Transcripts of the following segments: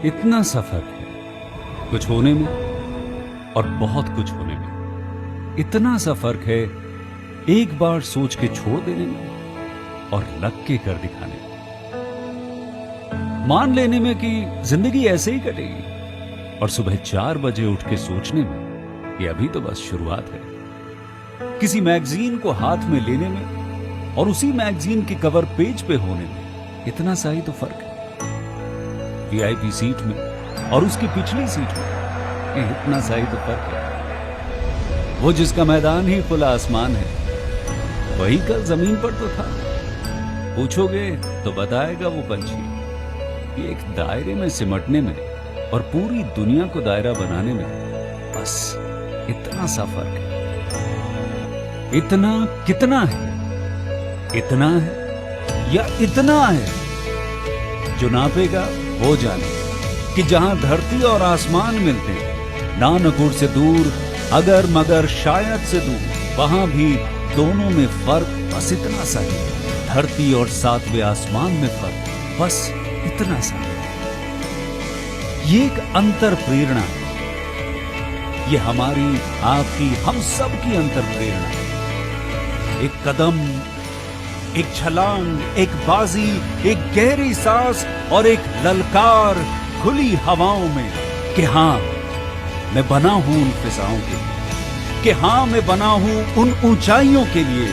इतना सफर है कुछ होने में और बहुत कुछ होने में। इतना सा फर्क है एक बार सोच के छोड़ देने में और लग के कर दिखाने में। मान लेने में कि जिंदगी ऐसे ही कटेगी और सुबह 4 बजे उठ के सोचने में कि अभी तो बस शुरुआत है। किसी मैगजीन को हाथ में लेने में और उसी मैगजीन के कवर पेज पे होने में इतना सा ही तो फर्क है। वीआईपी सीट में और उसकी पिछली सीट में इतना सा ही तो फर्क है। वो जिसका मैदान ही खुला आसमान है वही कल जमीन पर तो था। पूछोगे तो बताएगा वो पंछी कि एक दायरे में सिमटने में और पूरी दुनिया को दायरा बनाने में बस इतना सा फर्क है। इतना कितना है? इतना है या इतना है? जो नापेगा वो जाने कि जहां धरती और आसमान मिलते हैं, नानकुर से दूर, अगर मगर शायद से दूर, वहां भी दोनों में फर्क बस इतना सा है। धरती और सातवें आसमान में फर्क बस इतना सा है। ये एक अंतर प्रेरणा है। ये हमारी, आपकी, हम सब की अंतर प्रेरणा है। एक कदम, एक छलांग, एक बाजी, एक गहरी सांस और एक ललकार खुली हवाओं में कि हाँ मैं बना हूं उन फिजाओं के लिए, कि हाँ मैं बना हूं उन ऊंचाइयों के लिए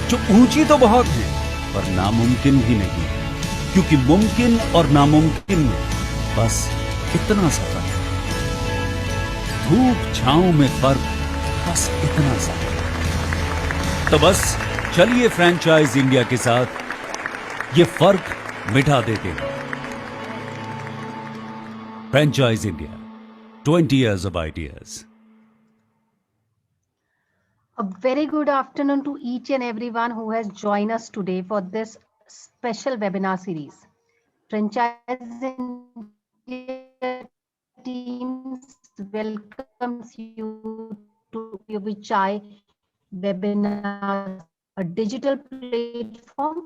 जो ऊंची तो बहुत है पर नामुमकिन भी नहीं, क्योंकि मुमकिन और नामुमकिन में बस इतना सा फर्क है। धूप छांव में फर्क बस इतना सा है। तो बस चलिए फ्रेंचाइज इंडिया के साथ ये फर्क मिटा देते हैं। Franchise India, 20 years of ideas. A very good afternoon to each and everyone who has joined us today for this special webinar series. Franchise India teams welcomes you to Vichai webinar, a digital platform.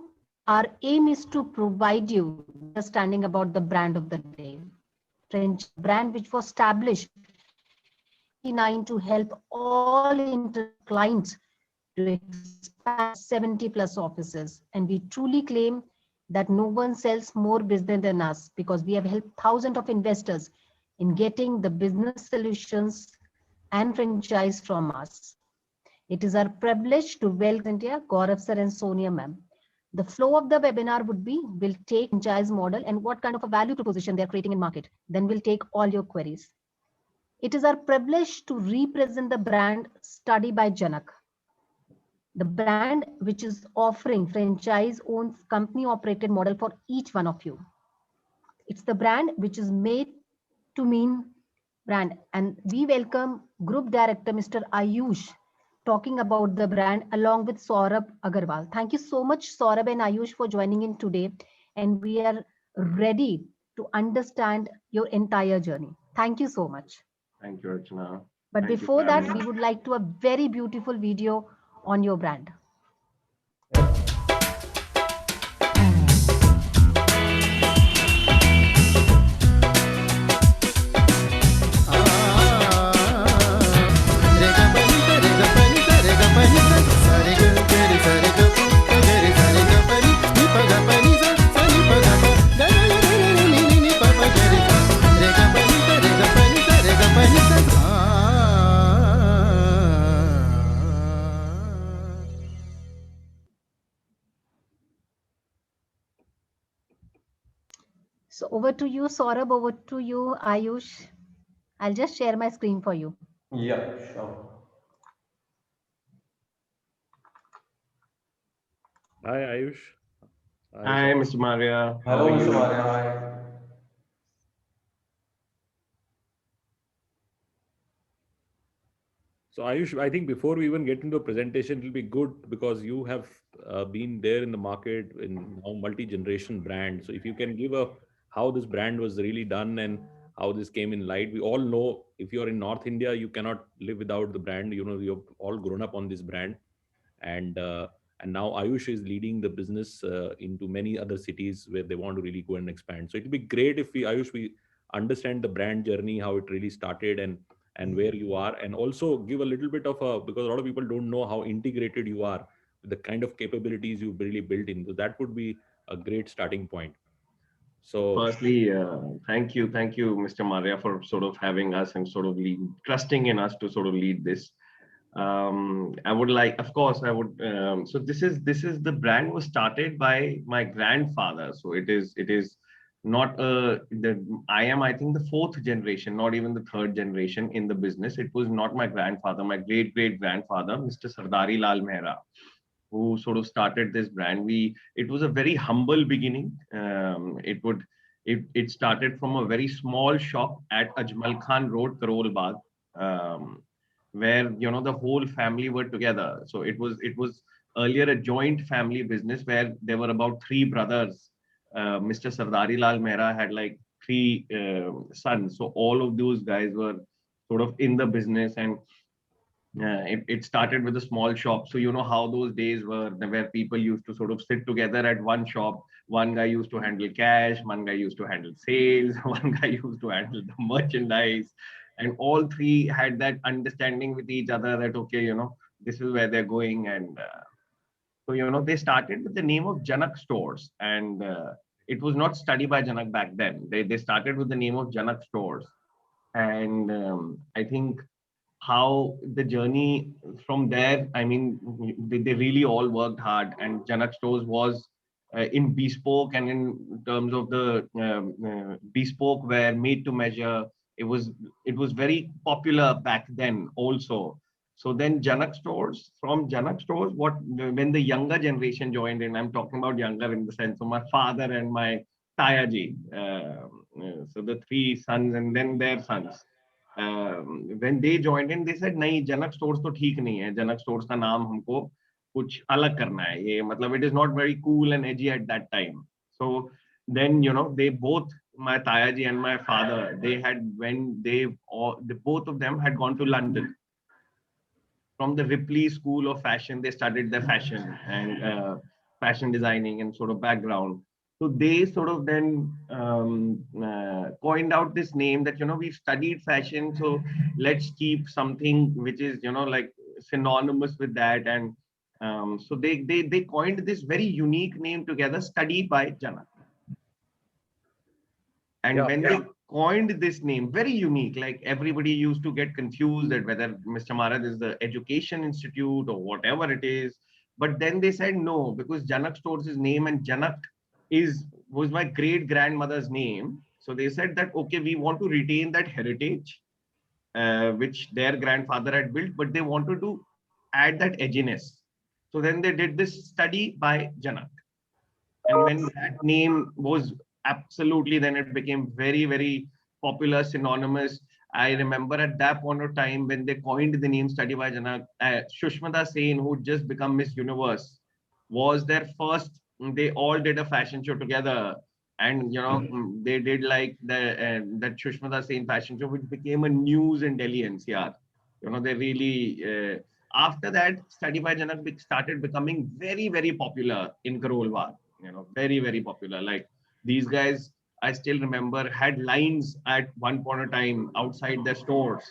Our aim is to provide you understanding about the brand of the day. French brand which was established to help all clients to expand 70 plus offices. And we truly claim that no one sells more business than us because we have helped thousands of investors in getting the business solutions and franchise from us. It is our privilege to welcome India, Gaurav sir and Sonia ma'am. The flow of the webinar would be, we'll take franchise model and what kind of a value proposition they're creating in market. Then we'll take all your queries. It is our privilege to represent the brand Study by Janak, the brand which is offering franchise-owned company-operated model for each one of you. It's the brand which is made to mean brand. And we welcome Group Director, Mr. Ayush, talking about the brand along with Saurabh Agarwal. Thank you so much, Saurabh and Ayush, for joining in today. And we are ready to understand your entire journey. Thank you so much. Thank you, Archana. But before that, we would like to a very beautiful video on your brand. So over to you, Saurabh, over to you, Ayush. I'll just share my screen for you. Yeah, sure. Hi, Ayush. Hi, Mr. Maria. Hello, Mr. Maria. Hi. So, Ayush, I think before we even get into a presentation, it'll be good because you have been there in the market in now multi-generation brand. So, if you can give a how this brand was really done and how this came in light. We all know if you're in North India, you cannot live without the brand. You know, you've all grown up on this brand, and now Ayush is leading the business into many other cities where they want to really go and expand. So, it'll be great if we, Ayush, we understand the brand journey, how it really started, and where you are, and also give a little bit of a, because a lot of people don't know how integrated you are with the kind of capabilities you've really built in. So that would be a great starting point. So Firstly, thank you, Mr. Maria, for sort of having us and sort of trusting in us to sort of lead this. I would like, of course, I would. So this is the brand was started by my grandfather. So it is not I think the fourth generation, not even the third generation in the business. It was not my grandfather, my great grandfather, Mr. Sardari Lal Mehra, who sort of started this brand. It was a very humble beginning. It started from a very small shop at Ajmal Khan Road, Karol Bagh, where the whole family were together. So it was earlier a joint family business where there were about three brothers. Mr. Sardari Lal Mehra had like three sons. So all of those guys were sort of in the business, and it started with a small shop. So you know how those days were, where people used to sort of sit together at one shop. One guy used to handle cash, one guy used to handle sales, one guy used to handle the merchandise, and all three had that understanding with each other that okay, this is where they're going. And so they started with the name of Janak Stores, and it was not Study by Janak back then. They started with the name of Janak Stores, and I think how the journey from there, I mean, they really all worked hard, and Janak Stores was in bespoke, and in terms of the bespoke wear, made to measure. It was very popular back then also. So then Janak Stores, when the younger generation joined in, I'm talking about younger in the sense of my father and my Tayaji, so the three sons and then their sons, when they joined in, they said नहीं जनक stores तो ठीक नहीं है, जनक stores का नाम हमको कुछ अलग करना है, ये मतलब it is not very cool and edgy at that time. So then they both, my Tayaji and my father, they had, when the both of them had gone to London from the Ripley School of Fashion. They studied their fashion and fashion designing and sort of background. So they sort of then coined out this name that we've studied fashion, so let's keep something which is like synonymous with that. And so they coined this very unique name together, Study by Janak. And yeah, when they coined this name, very unique, like everybody used to get confused that whether Mr. Maharaj is the education institute or whatever it is. But then they said no, because Janak Stores is name, and Janak was my great grandmother's name. So they said that okay, we want to retain that heritage which their grandfather had built, but they wanted to add that edginess. So then they did this Study by Janak. And when that name was absolutely, then it became very popular, synonymous. I remember at that point of time when they coined the name Study by Janak, Shushmita Sen, who had just become Miss Universe, was their first. They all did a fashion show together, and they did like that Shushmita Sen fashion show, which became a news in Delhi NCR. They really. After that, Study by Janak started becoming very popular in Karol Bagh. Very popular. Like these guys, I still remember, had lines at one point of time outside their stores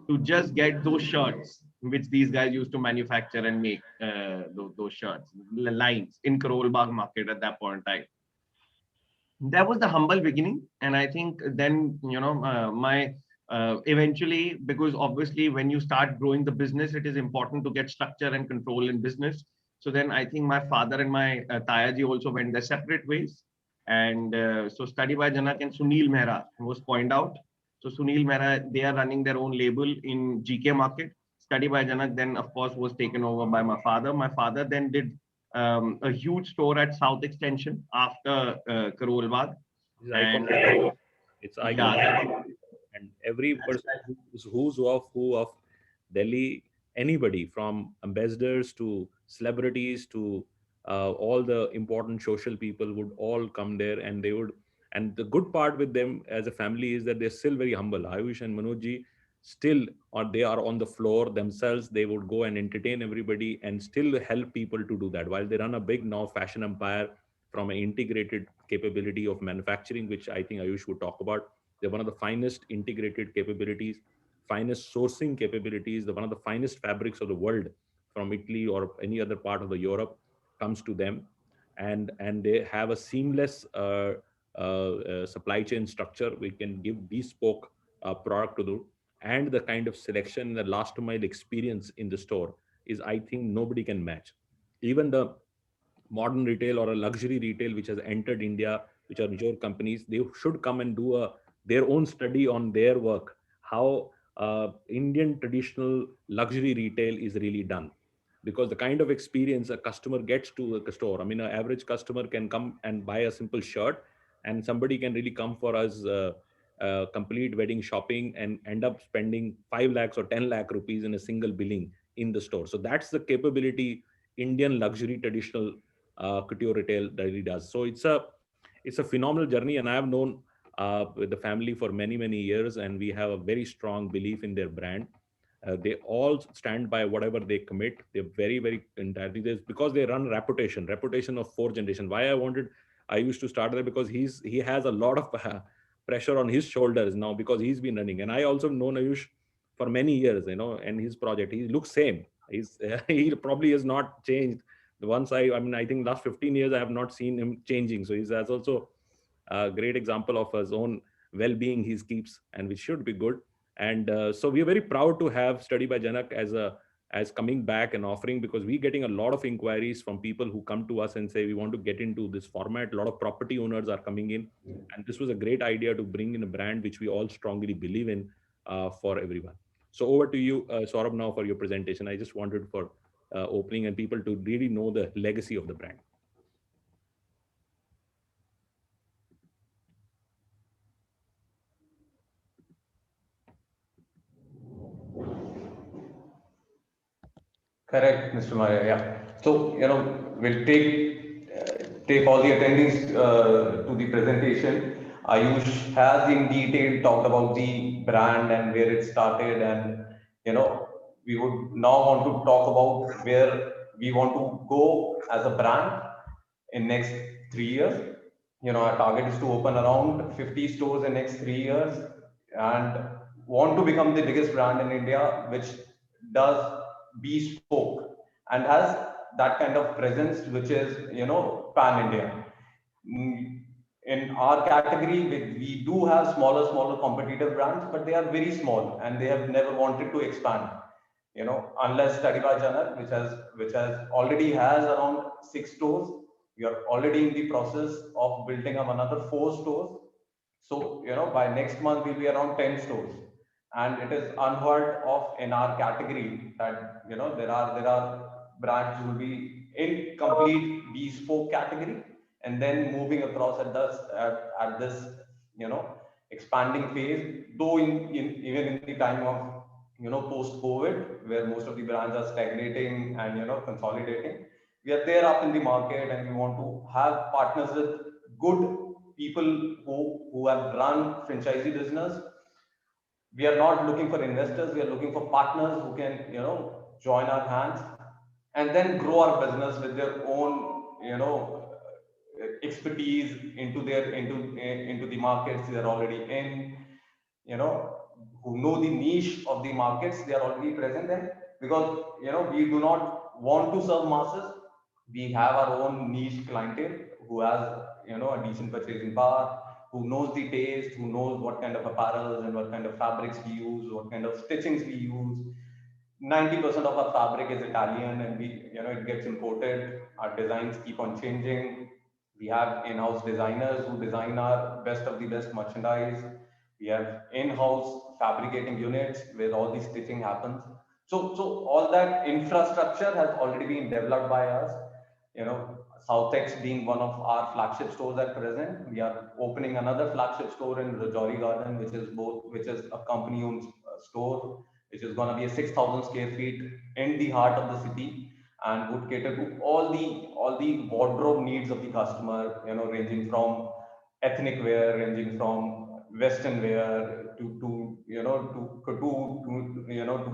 to just get those shirts, which these guys used to manufacture and make those shirts, lines in Karol Bagh market at that point in time. That was the humble beginning. And I think then, my eventually, because obviously when you start growing the business, it is important to get structure and control in business. So then I think my father and my Tayaji also went their separate ways. And so Study by Janak and Sunil Mehra was coined out. So Sunil Mehra, they are running their own label in GK market. Study by Janak then, of course, was taken over by my father. My father then did a huge store at South Extension after Karol Bagh. it's And iconic. It's iconic. yeah, And every person who's who of Delhi, anybody from ambassadors to celebrities to all the important social people would all come there, and they would. And the good part with them as a family is that they're still very humble. Ayush and Manojji still, or they are on the floor themselves. They would go and entertain everybody and still help people to do that. While they run a big now fashion empire from an integrated capability of manufacturing, which I think Ayush would talk about, They're one of the finest integrated capabilities, finest sourcing capabilities. The one of the finest fabrics of the world from Italy or any other part of the Europe comes to them, and they have a seamless supply chain structure. We can give bespoke product to the, and the kind of selection, the last mile experience in the store is, I think, nobody can match. Even the modern retail or a luxury retail which has entered India, which are mature companies, they should come and do their own study on their work, how Indian traditional luxury retail is really done. Because the kind of experience a customer gets to a store, I mean, an average customer can come and buy a simple shirt, and somebody can really come for us complete wedding shopping and end up spending 5 lakhs or 10 lakh rupees in a single billing in the store. So that's the capability Indian luxury traditional couture retail really does. So it's a phenomenal journey, and I have known with the family for many years, and we have a very strong belief in their brand. They all stand by whatever they commit. They're very entirely this because they run reputation of 4 generation. Why I used to start there because he has a lot of pressure on his shoulders now because he's been running, and I also known Ayush for many years, and his project he looks same. He's he probably has not changed. Once I mean, I think last 15 years I have not seen him changing. So he's as also a great example of his own well-being he keeps, and which should be good. And so we are very proud to have Study by Janak as coming back and offering, because we're getting a lot of inquiries from people who come to us and say we want to get into this format. A lot of property owners are coming in, and this was a great idea to bring in a brand which we all strongly believe in for everyone. So over to you, Saurabh, now for your presentation. I just wanted for opening and people to really know the legacy of the brand. Correct, Mr. Maria. Yeah. So, we'll take all the attendees to the presentation. Ayush has in detail talked about the brand and where it started, and we would now want to talk about where we want to go as a brand in next 3 years. Our target is to open around 50 stores in next 3 years, and want to become the biggest brand in India, which does bespoke and has that kind of presence, which is, pan India. In our category, we do have smaller competitive brands, but they are very small and they have never wanted to expand. Unless Study by Janak, which has already has around 6 stores. We are already in the process of building up another 4 stores. So, by next month we'll be around 10 stores. And it is unheard of in our category that, there are brands who will be in complete bespoke category and then moving across at this, you know, expanding phase, though even in the time of, post COVID, where most of the brands are stagnating and, consolidating. We are there up in the market, and we want to have partners with good people who have run franchisee business. We are not looking for investors. We are looking for partners who can, join our hands and then grow our business with their own, expertise into the markets they are already in, you know, who know the niche of the markets they are already present in. Because, we do not want to serve masses. We have our own niche clientele who has, a decent purchasing power, who knows the taste, who knows what kind of apparels and what kind of fabrics we use, what kind of stitchings we use. 90% of our fabric is Italian, and it gets imported. Our designs keep on changing. We have in-house designers who design our best of the best merchandise. We have in-house fabricating units where all the stitching happens. So all that infrastructure has already been developed by us. Southex being one of our flagship stores at present. We are opening another flagship store in Rajouri Garden, which is a company-owned store, which is going to be a 6,000 square feet in the heart of the city, and would cater to all the wardrobe needs of the customer. Ranging from ethnic wear, ranging from western wear to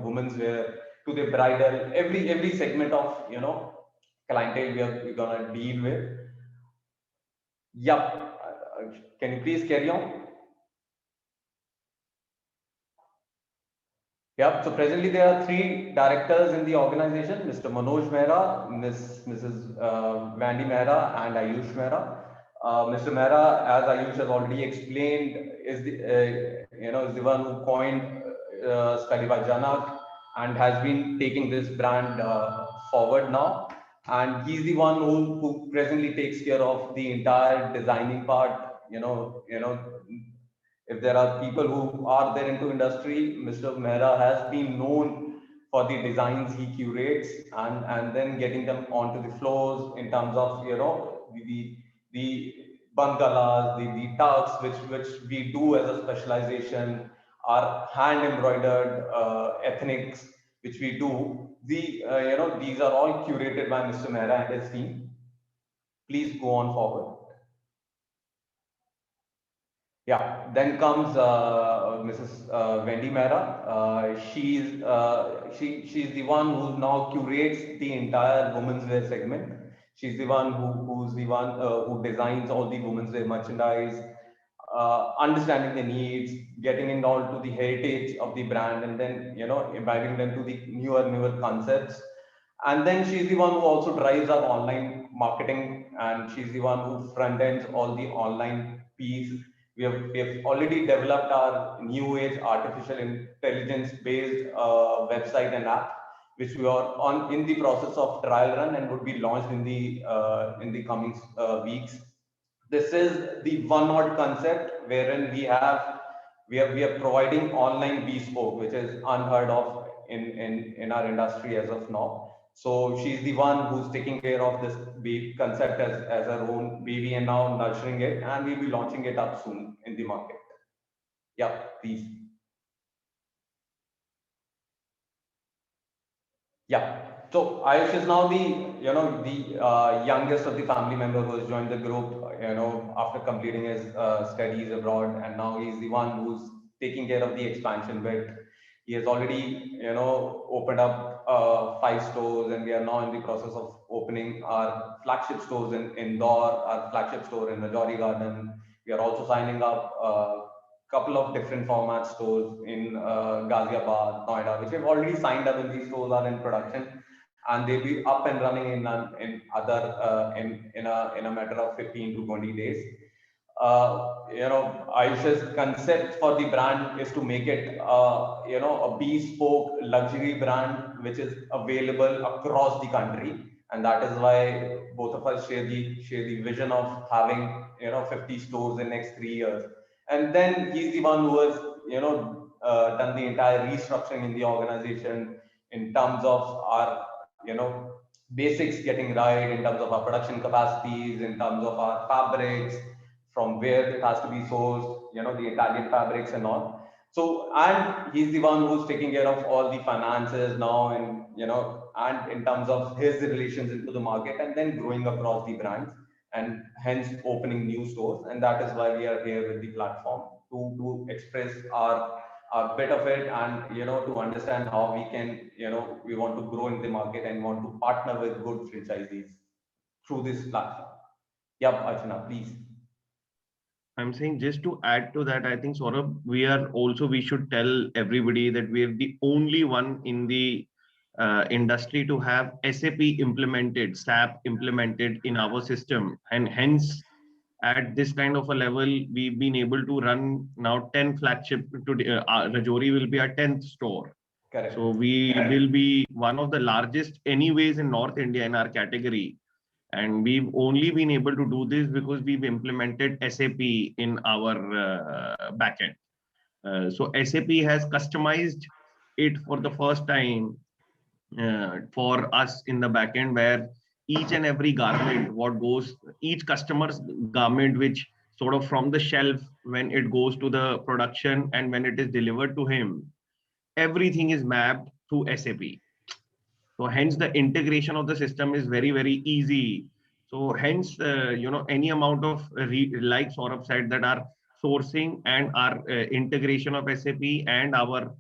women's wear, to the bridal. Every segment of clientele we're gonna deal with. Yep. Can you please carry on? Yep. So presently there are 3 directors in the organization: Mr. Manoj Mehra, Mrs. Vandy Mehra, and Ayush Mehra. Mr. Mehra, as Ayush has already explained, is the one who coined Study by Janak and has been taking this brand forward now. And he's the one who presently takes care of the entire designing part. If there are people who are there into industry, Mr. Mehra has been known for the designs he curates and then getting them onto the floors in terms of the bangalas, the tucks, which we do as a specialization, our hand embroidered ethnics, which we do. These are all curated by Mr. Mehra and his team. Please go on forward. Yeah, then comes Mrs. Wendy Mehra. She's the one who now curates the entire women's wear segment. She's the one who's the one who designs all the women's wear merchandise, understanding the needs, getting into all to the heritage of the brand, and then inviting them to the newer concepts. And then she's the one who also drives our online marketing, and she's the one who front ends all the online piece. We have already developed our new age artificial intelligence based website and app, which we are on in the process of trial run and would be launched in the coming weeks. This is the one odd concept wherein we are providing online bespoke, which is unheard of in our industry as of now. So she's the one who's taking care of this concept as her own baby and now nurturing it, and we'll be launching it up soon in the market. Yeah, please. Yeah. So Ayush is now the youngest of the family member who has joined the group. After completing his studies abroad, and now he's the one who's taking care of the expansion bit. He has already opened up 5 stores, and we are now in the process of opening our flagship stores in Indore, our flagship store in Rajouri Garden. We are also signing up couple of different format stores in Ghaziabad, Noida, which we've already signed up, and these stores are in production, and they'll be up and running in a matter of 15 to 20 days. Ayush's concept for the brand is to make it, a bespoke luxury brand which is available across the country, and that is why both of us share the vision of having 50 stores in next 3 years. And then he's the one who has done the entire restructuring in the organization in terms of our basics getting right, in terms of our production capacities, in terms of our fabrics, from where it has to be sourced, the Italian fabrics and all. So, and he's the one who's taking care of all the finances now, and in terms of his relations into the market, and then growing across the brands, and hence opening new stores. And that is why we are here with the platform to express our bit of it, and to understand how we can, we want to grow in the market and want to partner with good franchisees through this platform. Yep, Archana, please. I'm saying, just to add to that, I think, Saurabh, we should tell everybody that we are the only one in the industry to have SAP implemented in our system. And hence, at this kind of a level, we've been able to run now 10 flagship. Today, Rajouri will be our 10th store. Correct. So we will be one of the largest anyways in North India in our category. And we've only been able to do this because we've implemented SAP in our backend. So SAP has customized it for the first time for us in the backend, where each and every garment, each customer's garment, which sort of from the shelf, when it goes to the production and when it is delivered to him, everything is mapped through SAP. So hence the integration of the system is very, very easy. So hence, any amount of, like Saurabh said, that our sourcing and our integration of SAP and our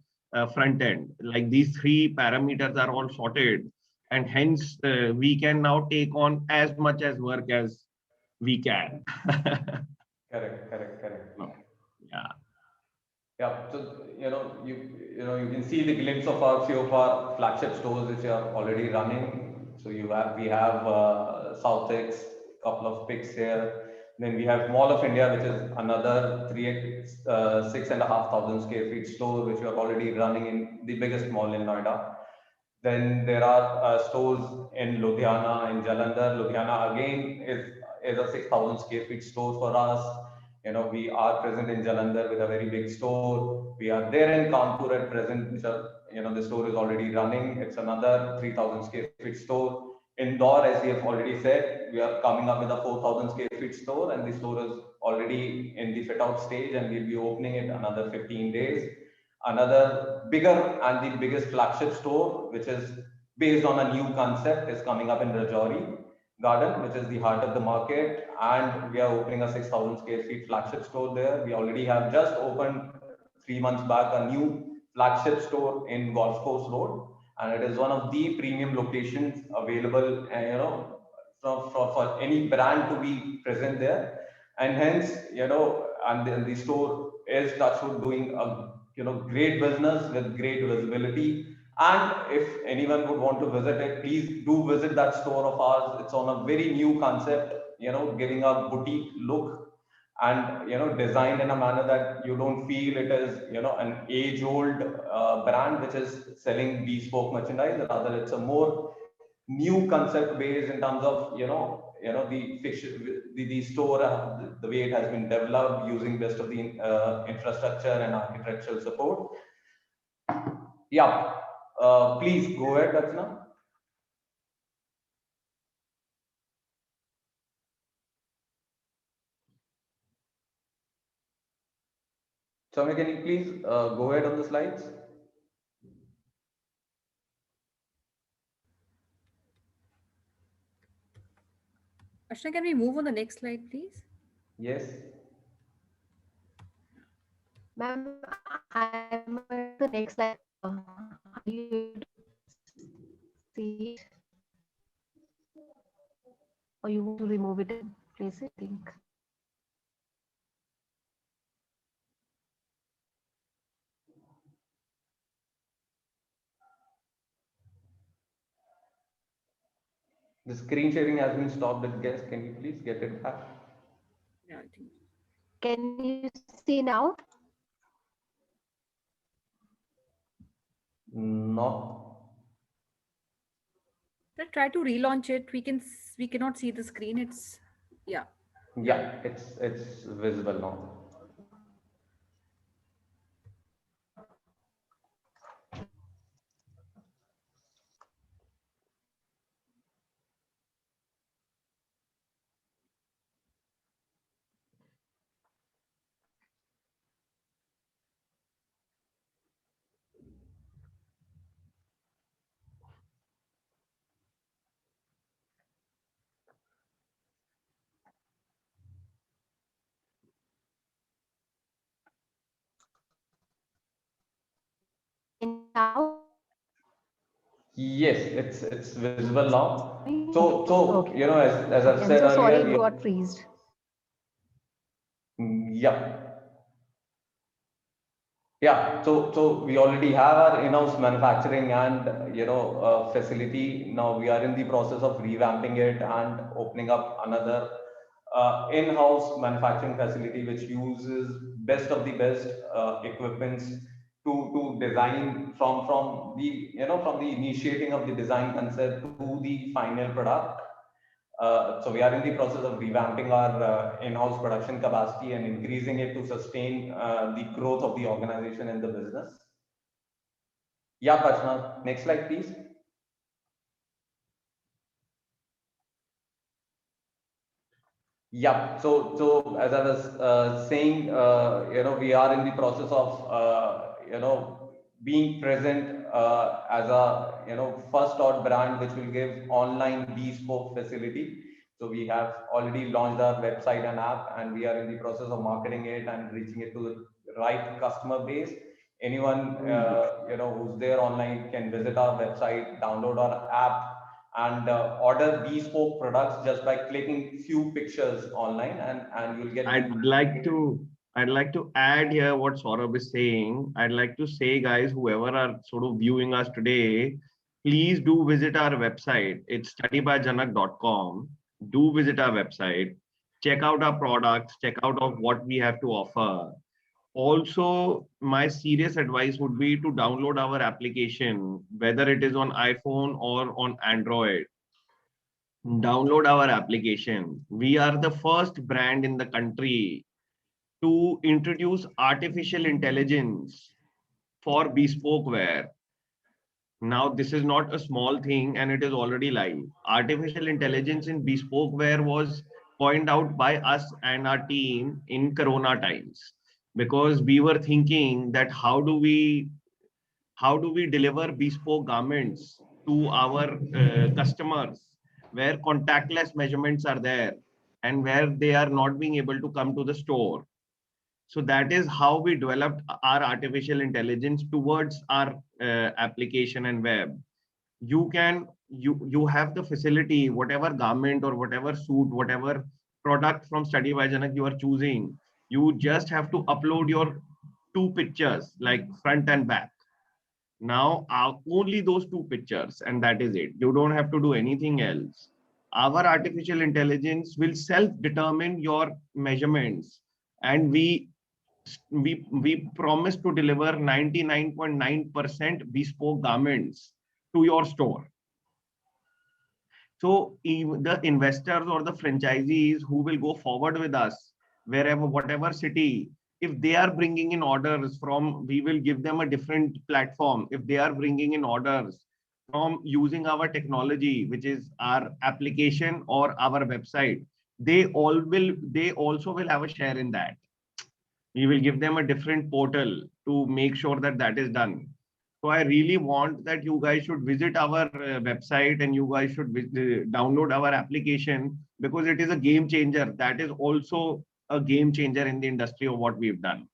front end, like these 3 parameters are all sorted. And hence, we can now take on as much as work as we can. Correct. Yeah. Yeah, so you can see the glimpse of our few of our flagship stores which are already running. So we have Southex, couple of picks here. Then we have Mall of India, which is another 6,500 square feet store, which we are already running in the biggest mall in Noida. Then there are stores in Ludhiana, in Jalandhar. Ludhiana again is a 6,000 square feet store for us. We are present in Jalandhar with a very big store. We are there in Kanpur at present, which are, the store is already running. It's another 3,000 square feet store. Indore, as we have already said, we are coming up with a 4,000 square feet store, and the store is already in the fit out stage, and we'll be opening it another 15 days. Another bigger and the biggest flagship store, which is based on a new concept, is coming up in Rajouri Garden, which is the heart of the market. And we are opening a 6,000 square feet flagship store there. We already have just opened 3 months back a new flagship store in Golf Course Road. And it is one of the premium locations available, for any brand to be present there. And hence, and the store is Touchwood doing a great business with great visibility. And if anyone would want to visit it, please do visit that store of ours. It's on a very new concept, giving a boutique look, and designed in a manner that you don't feel it is an age-old brand which is selling bespoke merchandise. Rather, it's a more new concept based in terms of the fiction, the store, the way it has been developed using best of the infrastructure and architectural support. Yeah, please go ahead, Rachna. Soumya, can you please go ahead on the slides? Ashna, can we move on the next slide, please? Yes. Ma'am, I'm at the next slide. Are you able to see it? Or you want to remove it and place it? I think. The screen sharing has been stopped at guest. Can you please get it back? Yeah, I think. Can you see now? No. Try to relaunch it. We cannot see the screen. It's yeah. Yeah, it's visible now. Now? Yes, it's visible now. So Okay. as I've Okay, I'm said so sorry earlier, it got freezed. yeah. Yeah, so we already have our in-house manufacturing and facility. Now we are in the process of revamping it and opening up another in-house manufacturing facility which uses best of the best equipments to design from the from the initiating of the design concept to the final product. So we are in the process of revamping our in-house production capacity and increasing it to sustain the growth of the organization and the business. Yeah, Prashna, next slide, please. Yeah, so as I was saying, we are in the process of being present as a first out brand which will give online bespoke facility. So we have already launched our website and app, and we are in the process of marketing it and reaching it to the right customer base. Anyone who's there online can visit our website, download our app, and order bespoke products just by clicking few pictures online, and you'll get. I'd like to I'd like to add here what Saurabh is saying. I'd like to say, guys, whoever are sort of viewing us today, please do visit our website. It's studybyjanak.com. Do visit our website. Check out our products. Check out of what we have to offer. Also, my serious advice would be to download our application, whether it is on iPhone or on Android. Download our application. We are the first brand in the country to introduce artificial intelligence for bespoke wear. Now, this is not a small thing and it is already live. Artificial intelligence in bespoke wear was coined out by us and our team in Corona times because we were thinking that how do we deliver bespoke garments to our customers where contactless measurements are there and where they are not being able to come to the store. So that is how we developed our artificial intelligence towards our application and web. You have the facility, whatever garment or whatever suit, whatever product from Study by Janak you are choosing, you just have to upload your two pictures like front and back. Now only those two pictures and that is it. You don't have to do anything else. Our artificial intelligence will self determine your measurements and we promise to deliver 99.9% bespoke garments to your store. So the investors or the franchisees who will go forward with us, wherever, whatever city, if they are bringing in orders from, we will give them a different platform. If they are bringing in orders from using our technology, which is our application or our website, they also will have a share in that. We will give them a different portal to make sure that that is done. So I really want that you guys should visit our website and you guys should download our application because it is a game changer. That is also a game changer in the industry of what we've done.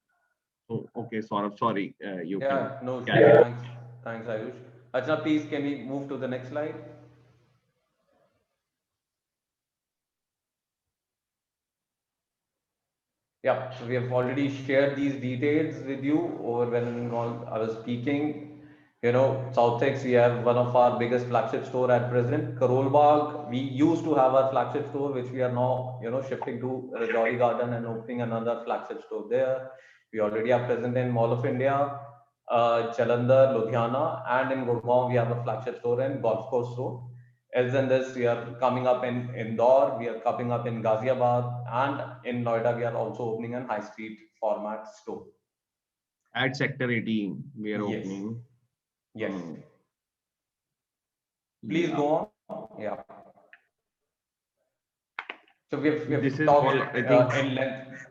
So, okay, Saurabh, sorry, you Yeah, can no, carry on. thanks, Ayush. Achha, please, can we move to the next slide? Yeah, so we have already shared these details with you over when I was speaking. You know, Southex, we have one of our biggest flagship store at present. Karol Bagh, we used to have our flagship store, which we are now, shifting to Rajouri Garden and opening another flagship store there. We already are present in Mall of India, Jalandhar, Ludhiana, and in Gurgaon, we have a flagship store in Golf Course Road. Else than this, we are coming up in Indore, we are coming up in Ghaziabad, and in Noida, we are also opening a high street format store. At Sector 18, we are Yes. opening. Yes. Yeah. Please go on. Yeah. So we've This is talked all, I think, in length.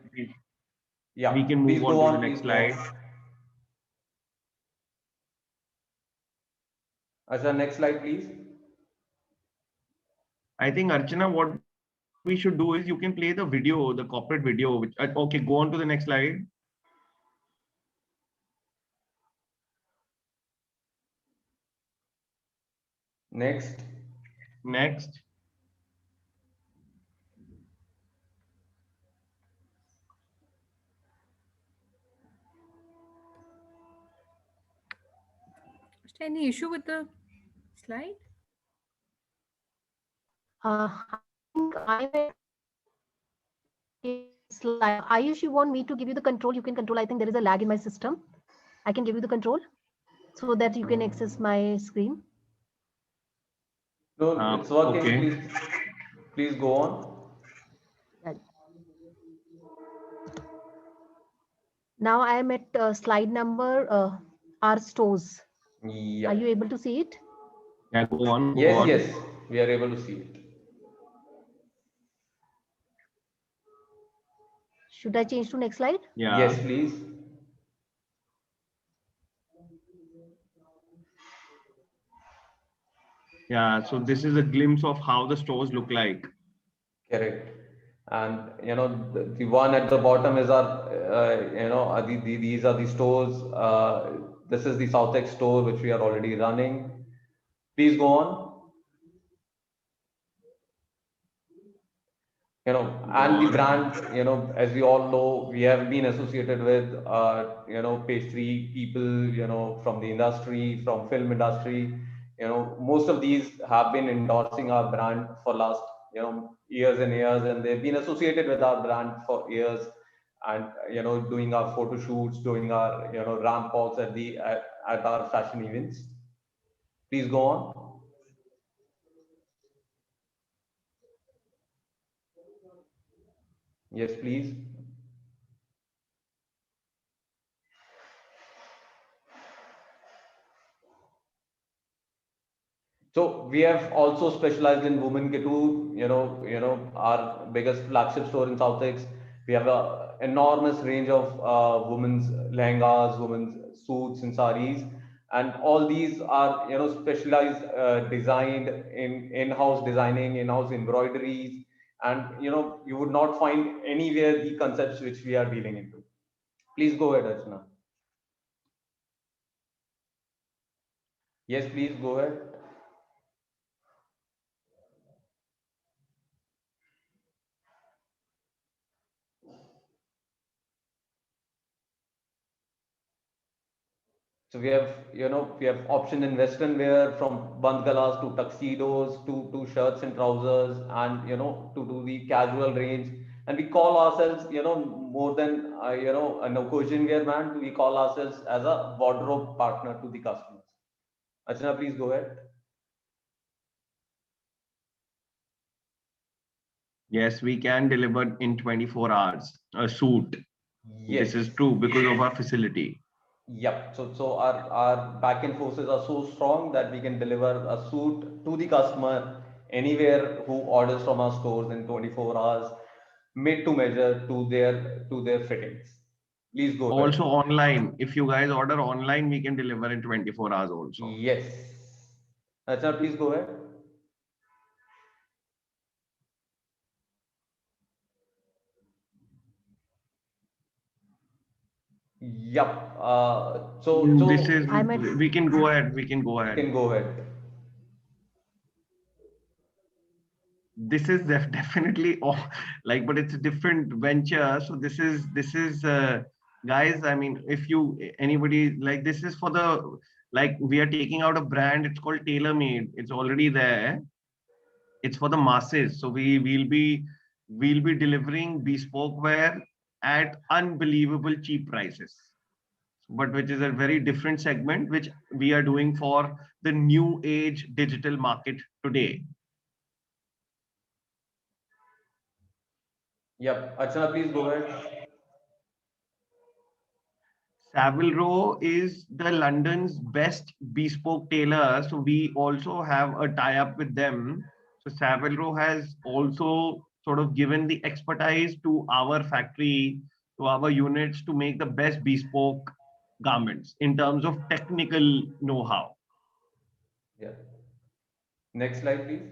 Yeah. we can Please move on go to on. the next Please go on. slide. Asha, next slide, please. I think, Archana, what we should do is you can play the video, the corporate video. Which, okay, go on to the next slide. Next. Next. Is there any issue with the slide? I think Ayush, you want me to give you the control? You can control. I think there is a lag in my system. I can give you the control so that you can access my screen. No, it's working. Okay. Please go on. Now I am at slide number our stores. Yeah. Are you able to see it? Yeah, go on. Go Yes, on. yes, we are able to see it. Should I change to next slide? Yeah. Yes, please. Yeah. So this is a glimpse of how the stores look like. Correct. And the one at the bottom is our, these are the stores. This is the Southex store which we are already running. Please go on. and the brand, as we all know, we have been associated with, pastry people, from the industry, from film industry. Most of these have been endorsing our brand for last, years and years, and they've been associated with our brand for years, and doing our photo shoots, doing our ramp walks at our fashion events. Please go on. Yes, please. So we have also specialized in women too. Our biggest flagship store in Southex. We have a enormous range of women's lehengas, women's suits and saris, and all these are specialized, designed in-house designing, in-house embroideries, and you would not find anywhere the concepts which we are dealing into. Please go ahead, Archana. Yes, please go ahead. So we have option in Western wear, from band galas to tuxedos to shirts and trousers, and to the casual range. And we call ourselves, more than an occasion wear brand. We call ourselves as a wardrobe partner to the customers. Achana, please go ahead. Yes, we can deliver in 24 hours a suit. Yes. This is true because of our facility. Yep. So our back-end forces are so strong that we can deliver a suit to the customer anywhere who orders from our stores in 24 hours, made to measure to their fittings. Please go ahead. Also online, if you guys order online, we can deliver in 24 hours also. Yes. Achha, please go ahead. Yep. So This is, I'm at- we can go ahead. We can go you ahead. can go ahead. This is definitely like, but it's a different venture. So this is guys, I mean, if you anybody like, this is for the, like, we are taking out a brand, it's called TaylorMade. It's already there. It's for the masses. So we'll be delivering bespoke wear at unbelievable cheap prices, but which is a very different segment which we are doing for the new age digital market today. Yep. Achha, please go ahead. Savile Row is the London's best bespoke tailor. So we also have a tie-up with them. So Savile Row has also sort of given the expertise to our factory, to our units, to make the best bespoke garments in terms of technical know-how. Yeah. Next slide, please.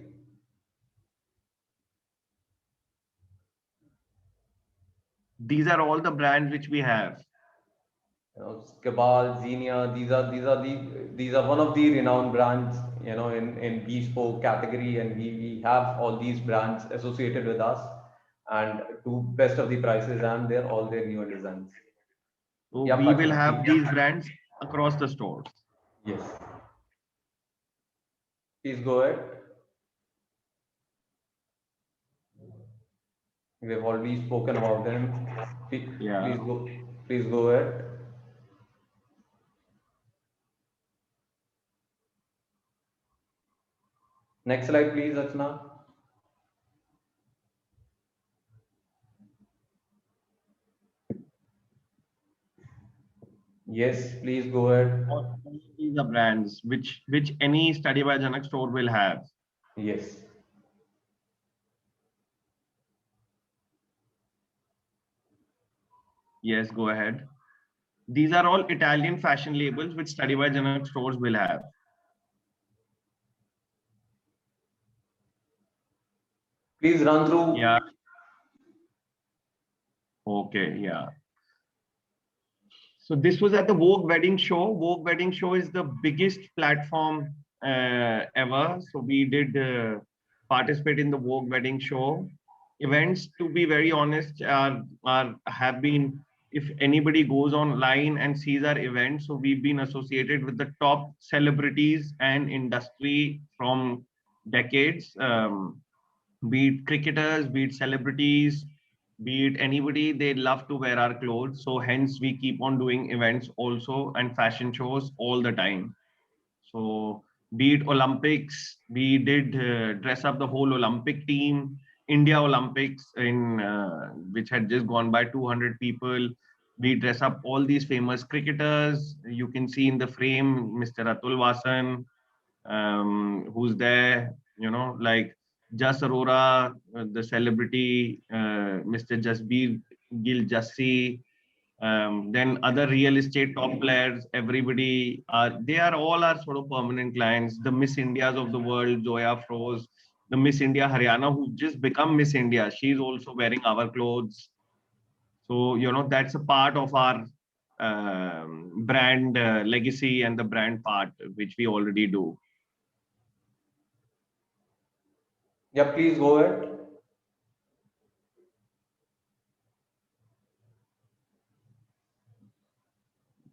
These are all the brands which we have. Cabal, Xenia, these are one of the renowned brands, in bespoke category, and we have all these brands associated with us, and to best of the prices, and they're all their newer designs. So Yeah, we will Pachana, have please. these brands across the stores. Yes. Please go ahead. We've already spoken about them. Yeah. Please go ahead. Next slide, please, Achna. Yes, please go ahead. All these are brands which any Study by Janak store will have. Yes. Yes, go ahead. These are all Italian fashion labels which Study by Janak stores will have. Please run through. Yeah. Okay, yeah. So this was at the Vogue Wedding Show. Vogue Wedding Show is the biggest platform ever. So we did participate in the Vogue Wedding Show. events, to be very honest, have been, if anybody goes online and sees our events, so we've been associated with the top celebrities and industry from decades, be it cricketers, be it celebrities, be it anybody, they love to wear our clothes. So hence we keep on doing events also and fashion shows all the time. So be it Olympics, we did dress up the whole Olympic team, India Olympics in which had just gone by 200 people. We dress up all these famous cricketers. You can see in the frame Mr. Atul Vasan, who's there, like Jas Arora, the celebrity, Mr. Jasbir Gil Jassi, then other real estate top players, everybody they are all our sort of permanent clients. The Miss Indias of the world, Zoya Froze, the Miss India Haryana, who just become Miss India, she's also wearing our clothes. So that's a part of our brand legacy and the brand part which we already do. Yeah, please go ahead.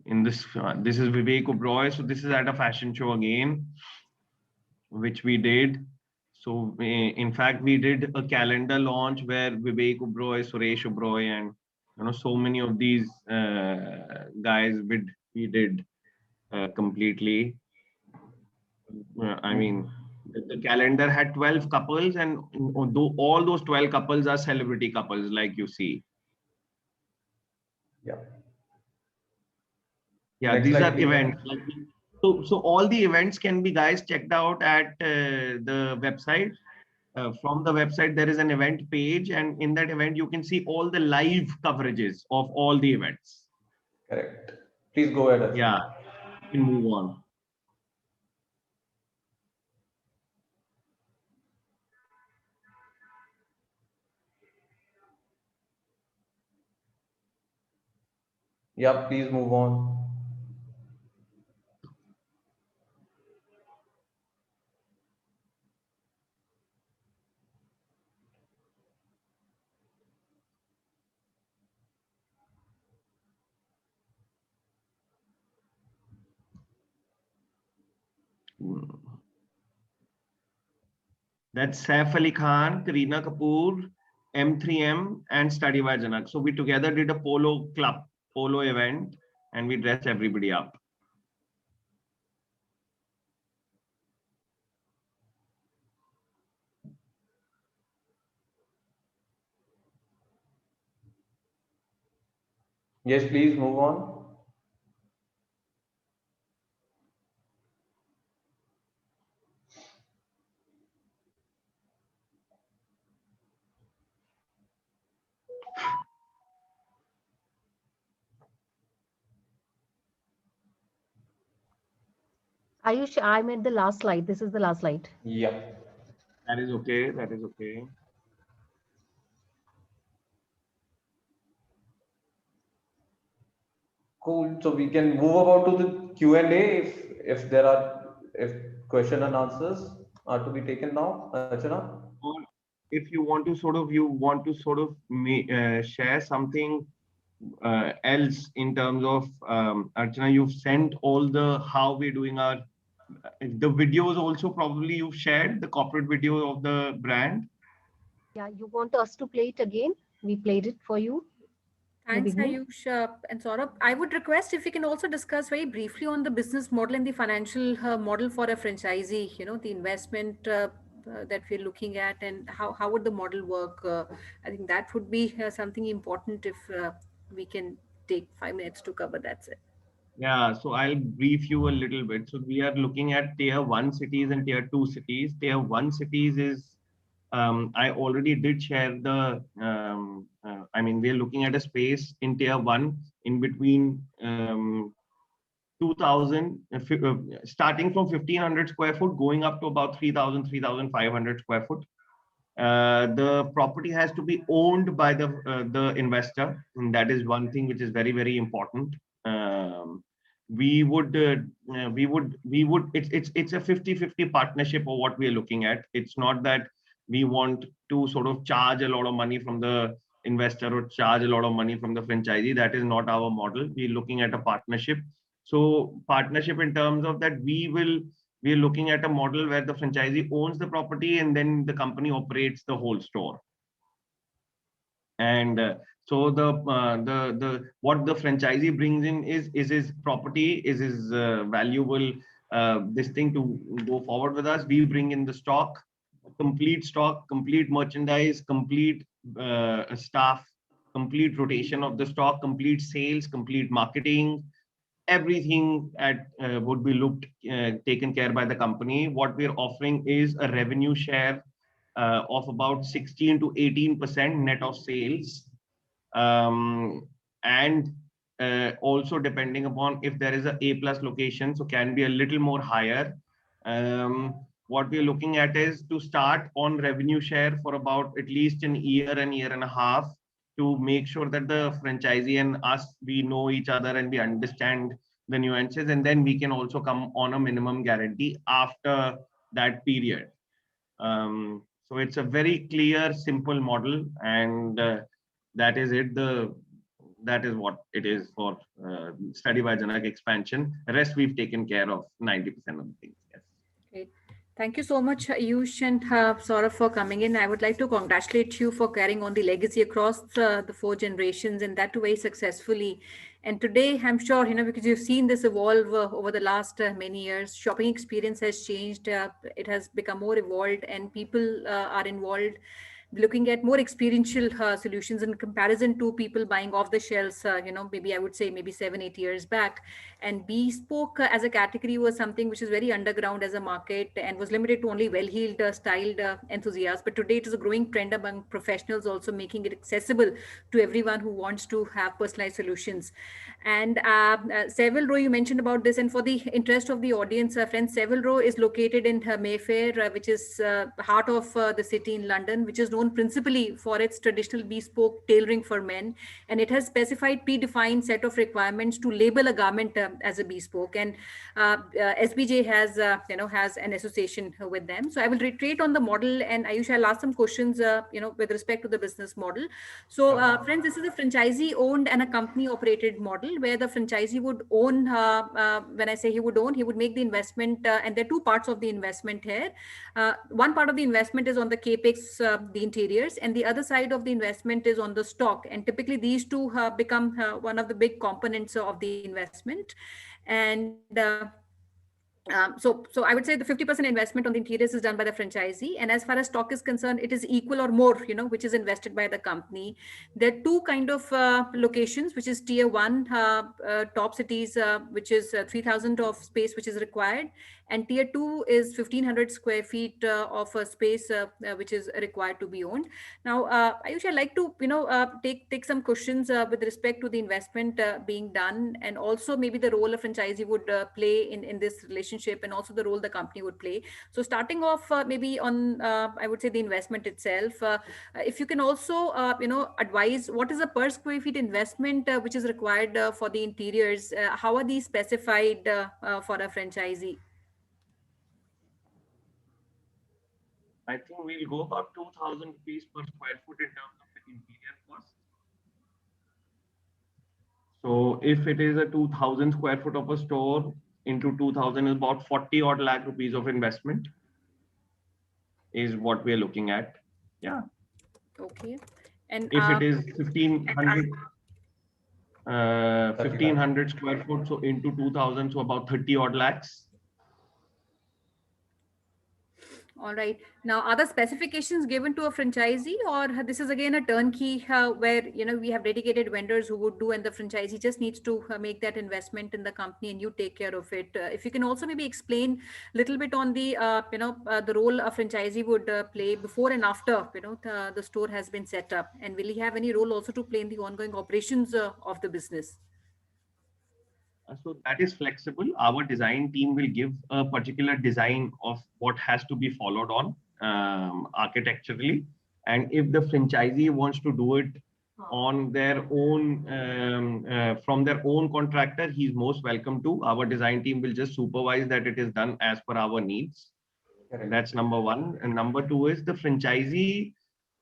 In this is Vivek Oberoi. So this is at a fashion show again, which we did. So in fact, we did a calendar launch where Vivek Oberoi, Suresh Oberoi, and so many of these guys we did completely. I mean, the calendar had 12 couples, and all those 12 couples are celebrity couples, like you see. Yeah. Yeah, Next these slide, are please. events. So all the events can be, guys, checked out at the website. From the website, there is an event page, and in that event, you can see all the live coverages of all the events. Correct. Please go ahead, Archana. Yeah, we can move on. Yeah, please move on. That's Saif Ali Khan, Kareena Kapoor, M3M, and Study by Janak. So we together did a polo event, and we dressed everybody up. Yes, please move on. Ayush, I made the last slide. This is the last slide. Yeah. That is okay. That is okay. Cool. So we can move about to the Q&A if there are question and answers are to be taken now, Archana. Or if you want to sort of share something else in terms of Archana, you've sent all the how we're doing our the videos also, probably you've shared the corporate video of the brand. Yeah, you want us to play it again? We played it for you. Thanks, beginning. Ayush and Saurabh. I would request if we can also discuss very briefly on the business model and the financial model for a franchisee, the investment that we're looking at, and how would the model work. I think that would be something important if we can take 5 minutes to cover. That's it. Yeah, so I'll brief you a little bit. So we are looking at tier 1 cities and tier 2 cities. Tier 1 cities is, I already did share the, I mean, we're looking at a space in tier 1 in between 2000, starting from 1500 square foot, going up to about 3000, 3500 square foot. The property has to be owned by the investor, and that is one thing which is very, very important. We would it's a 50-50 partnership of what we are looking at. It's not that we want to sort of charge a lot of money from the investor or charge a lot of money from the franchisee. That is not our model. We're looking at a partnership. So partnership in terms of that we're looking at a model where the franchisee owns the property and then the company operates the whole store. And so the what the franchisee brings in is his property, is his valuable this thing to go forward with us. We bring in the stock, complete merchandise, complete staff, complete rotation of the stock, complete sales, complete marketing. Everything would be taken care by the company. What we're offering is a revenue share of about 16 to 18% net of sales. And also depending upon if there is a A+ location, so can be a little more higher. What we're looking at is to start on revenue share for about at least an year and a half, to make sure that the franchisee and us, we know each other and we understand the nuances, and then we can also come on a minimum guarantee after that period. So it's a very clear, simple model, and that is it. That is what it is for Study by Janak expansion. The rest we've taken care of 90% of the things. Yes. Great. Thank you so much, Ayush and Saurabh, for coming in. I would like to congratulate you for carrying on the legacy across the 4 generations, and that too very successfully. And today, I'm sure, because you've seen this evolve over the last many years, shopping experience has changed. It has become more evolved, and people are involved, looking at more experiential solutions in comparison to people buying off the shelves, maybe I would say maybe 7-8 years back. And bespoke as a category was something which is very underground as a market and was limited to only well-heeled, styled enthusiasts. But today it is a growing trend among professionals, also making it accessible to everyone who wants to have personalized solutions. And Savile Row, you mentioned about this, and for the interest of the audience, friends, Savile Row is located in Mayfair, which is heart of the city in London, which is known principally for its traditional bespoke tailoring for men, and it has specified predefined set of requirements to label a garment as a bespoke. And SBJ has has an association with them. So I will reiterate on the model, and Ayush, I'll ask some questions with respect to the business model. So friends, this is a franchisee owned and a company operated model where the franchisee would own, when I say he would own, he would make the investment, and there are 2 parts of the investment here. One part of the investment is on the capex, the interiors, and the other side of the investment is on the stock. And typically these 2 become one of the big components of the investment. And so I would say the 50% investment on the interiors is done by the franchisee, and as far as stock is concerned, it is equal or more, which is invested by the company. There are 2 kind of locations, which is tier 1 top cities, which is 3,000 of space which is required, and tier 2 is 1,500 square feet of a space which is required to be owned. Now, Ayush, I'd like to take some questions with respect to the investment being done, and also maybe the role a franchisee would play in this relationship, and also the role the company would play. So starting off maybe on I would say the investment itself, if you can also advise what is the per square feet investment which is required for the interiors. How are these specified for a franchisee? I think we'll go about 2,000 rupees per square foot in terms of the interior cost. So if it is a 2,000 square foot of a store, into 2,000 is about 40 odd lakh rupees of investment is what we're looking at. Yeah. Okay. And if it is 1,500 square foot, so into 2,000, so about 30 odd lakhs. All right. Now, are the specifications given to a franchisee, or this is again a turnkey where we have dedicated vendors who would do, and the franchisee just needs to make that investment in the company, and you take care of it? If you can also maybe explain a little bit on the the role a franchisee would play before and after the store has been set up, and will he have any role also to play in the ongoing operations of the business? So that is flexible. Our design team will give a particular design of what has to be followed on architecturally. And if the franchisee wants to do it on their own, from their own contractor, he's most welcome to. Our design team will just supervise that it is done as per our needs. Correct. That's number one. And number two is the franchisee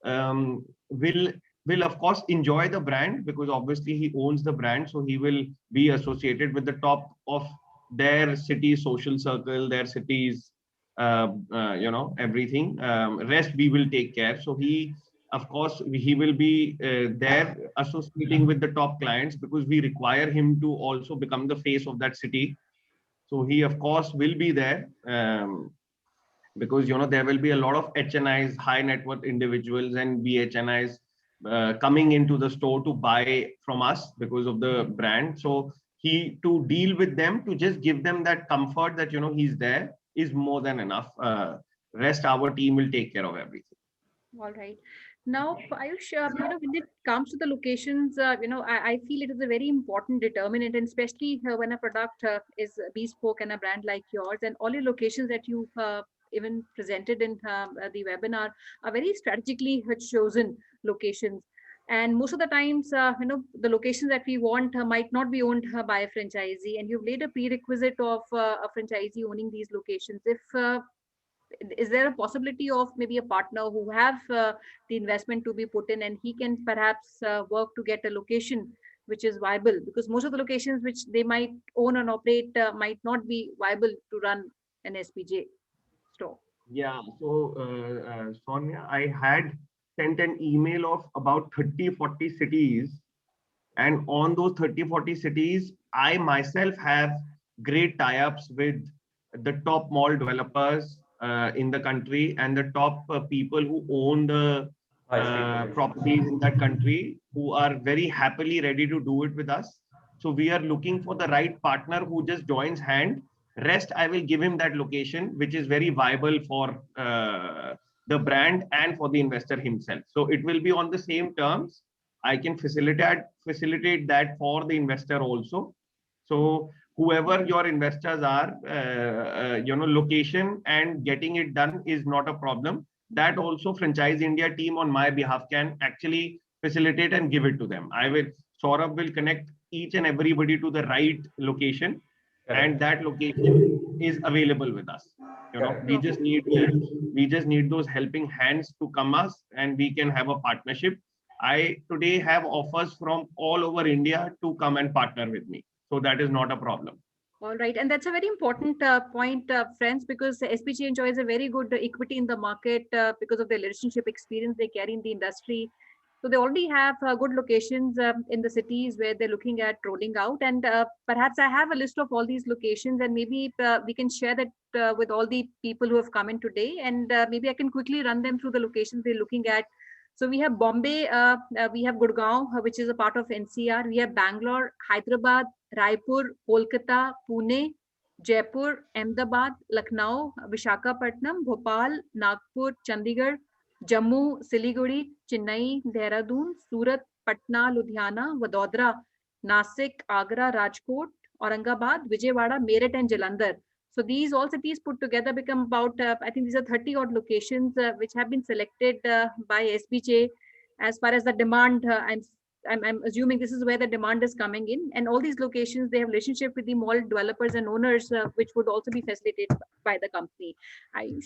um, will of course enjoy the brand, because obviously he owns the brand, so he will be associated with the top of their city social circle, their city's everything. Rest we will take care. So he, of course, he will be there associating with the top clients, because we require him to also become the face of that city. So he of course will be there. Because there will be a lot of HNIs, high net worth individuals, and BHNIs coming into the store to buy from us because of the brand. So he, to deal with them, to just give them that comfort that he's there, is more than enough. Rest our team will take care of everything. All right. Now, Ayush, when it comes to the locations, I feel it is a very important determinant, and especially when a product is bespoke and a brand like yours, and all your locations that you even presented in the webinar are very strategically chosen locations. And most of the times, the locations that we want might not be owned by a franchisee, and you've laid a prerequisite of a franchisee owning these locations. If is there a possibility of maybe a partner who have the investment to be put in, and he can perhaps work to get a location which is viable, because most of the locations which they might own and operate might not be viable to run an SPJ store. Yeah. So, Sonia, I had sent an email of about 30-40 cities. And on those 30-40 cities, I myself have great tie-ups with the top mall developers in the country, and the top people who own the High street properties in that country, who are very happily ready to do it with us. So we are looking for the right partner who just joins hand. Rest, I will give him that location, which is very viable for the brand and for the investor himself. So it will be on the same terms. I can facilitate that for the investor also. So whoever your investors are, location and getting it done is not a problem. That also Franchise India team on my behalf can actually facilitate and give it to them. Saurabh will connect each and everybody to the right location, and Correct. that location is available with us. Correct. We just need those helping hands to come us, and we can have a partnership. I today have offers from all over India to come and partner with me. So that is not a problem. All right, and that's a very important point, friends, because SPG enjoys a very good equity in the market because of their relationship experience they carry in the industry. So they already have good locations in the cities where they're looking at rolling out. And perhaps I have a list of all these locations, and maybe we can share that with all the people who have come in today. And maybe I can quickly run them through the locations they're looking at. So we have Bombay, we have Gurgaon, which is a part of NCR. We have Bangalore, Hyderabad, Raipur, Kolkata, Pune, Jaipur, Ahmedabad, Lucknow, Vishakhapatnam, Bhopal, Nagpur, Chandigarh, Jammu, Siliguri, Chennai, Dehradun, Surat, Patna, Ludhiana, Vadodara, Nasik, Agra, Rajkot, Aurangabad, Vijayawada, Meerut, and Jalandhar. So these all cities put together become about, I think these are 30 odd locations which have been selected by SBJ. As far as the demand, I'm assuming this is where the demand is coming in, and all these locations, they have relationship with the mall developers and owners, which would also be facilitated by the company.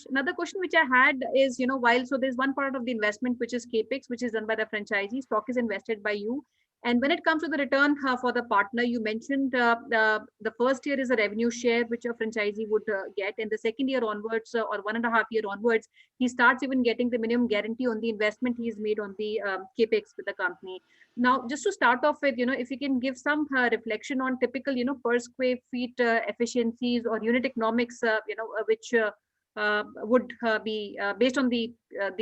Another question which I had is, while, so there's one part of the investment, which is CapEx, which is done by the franchisee, stock is invested by you. And when it comes to the return for the partner, you mentioned the first year is a revenue share, which a franchisee would get. And the second year onwards, or 1.5 year onwards, he starts even getting the minimum guarantee on the investment he's made on the CapEx with the company. Now, just to start off with, if you can give some reflection on typical, per square feet efficiencies or unit economics, which would be based on the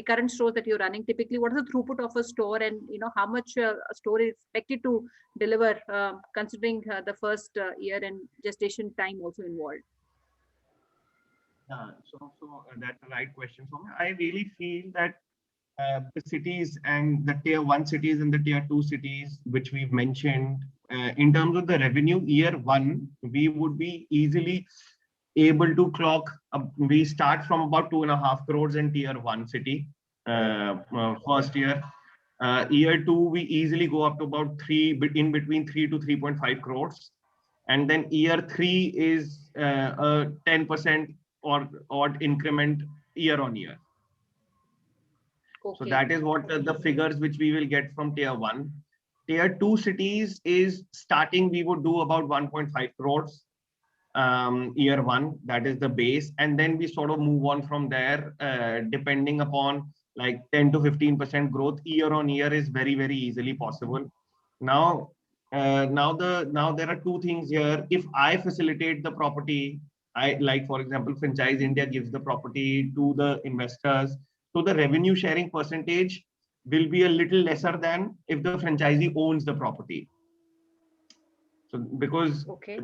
current stores that you're running. Typically, what is the throughput of a store, and how much a store is expected to deliver, considering the first year and gestation time also involved? So that's the right question. So I really feel that the cities and the tier 1 cities and the tier 2 cities, which we've mentioned, in terms of the revenue, year 1, we would be easily able to clock. We start from about 2.5 crores in tier 1 city first year. Year 2, we easily go up to about in between 3 to 3.5 crores. And then year 3 is 10% or odd increment year on year. Okay. So that is what the figures which we will get from tier 1. Tier 2 cities is starting, we would do about 1.5 crores year 1. That is the base. And then we sort of move on from there, depending upon like 10 to 15% growth year on year is very, very easily possible. Now, now there are two things here. If I facilitate the property, I like, for example, Franchise India gives the property to the investors. So the revenue sharing percentage will be a little lesser than if the franchisee owns the property. So because Okay.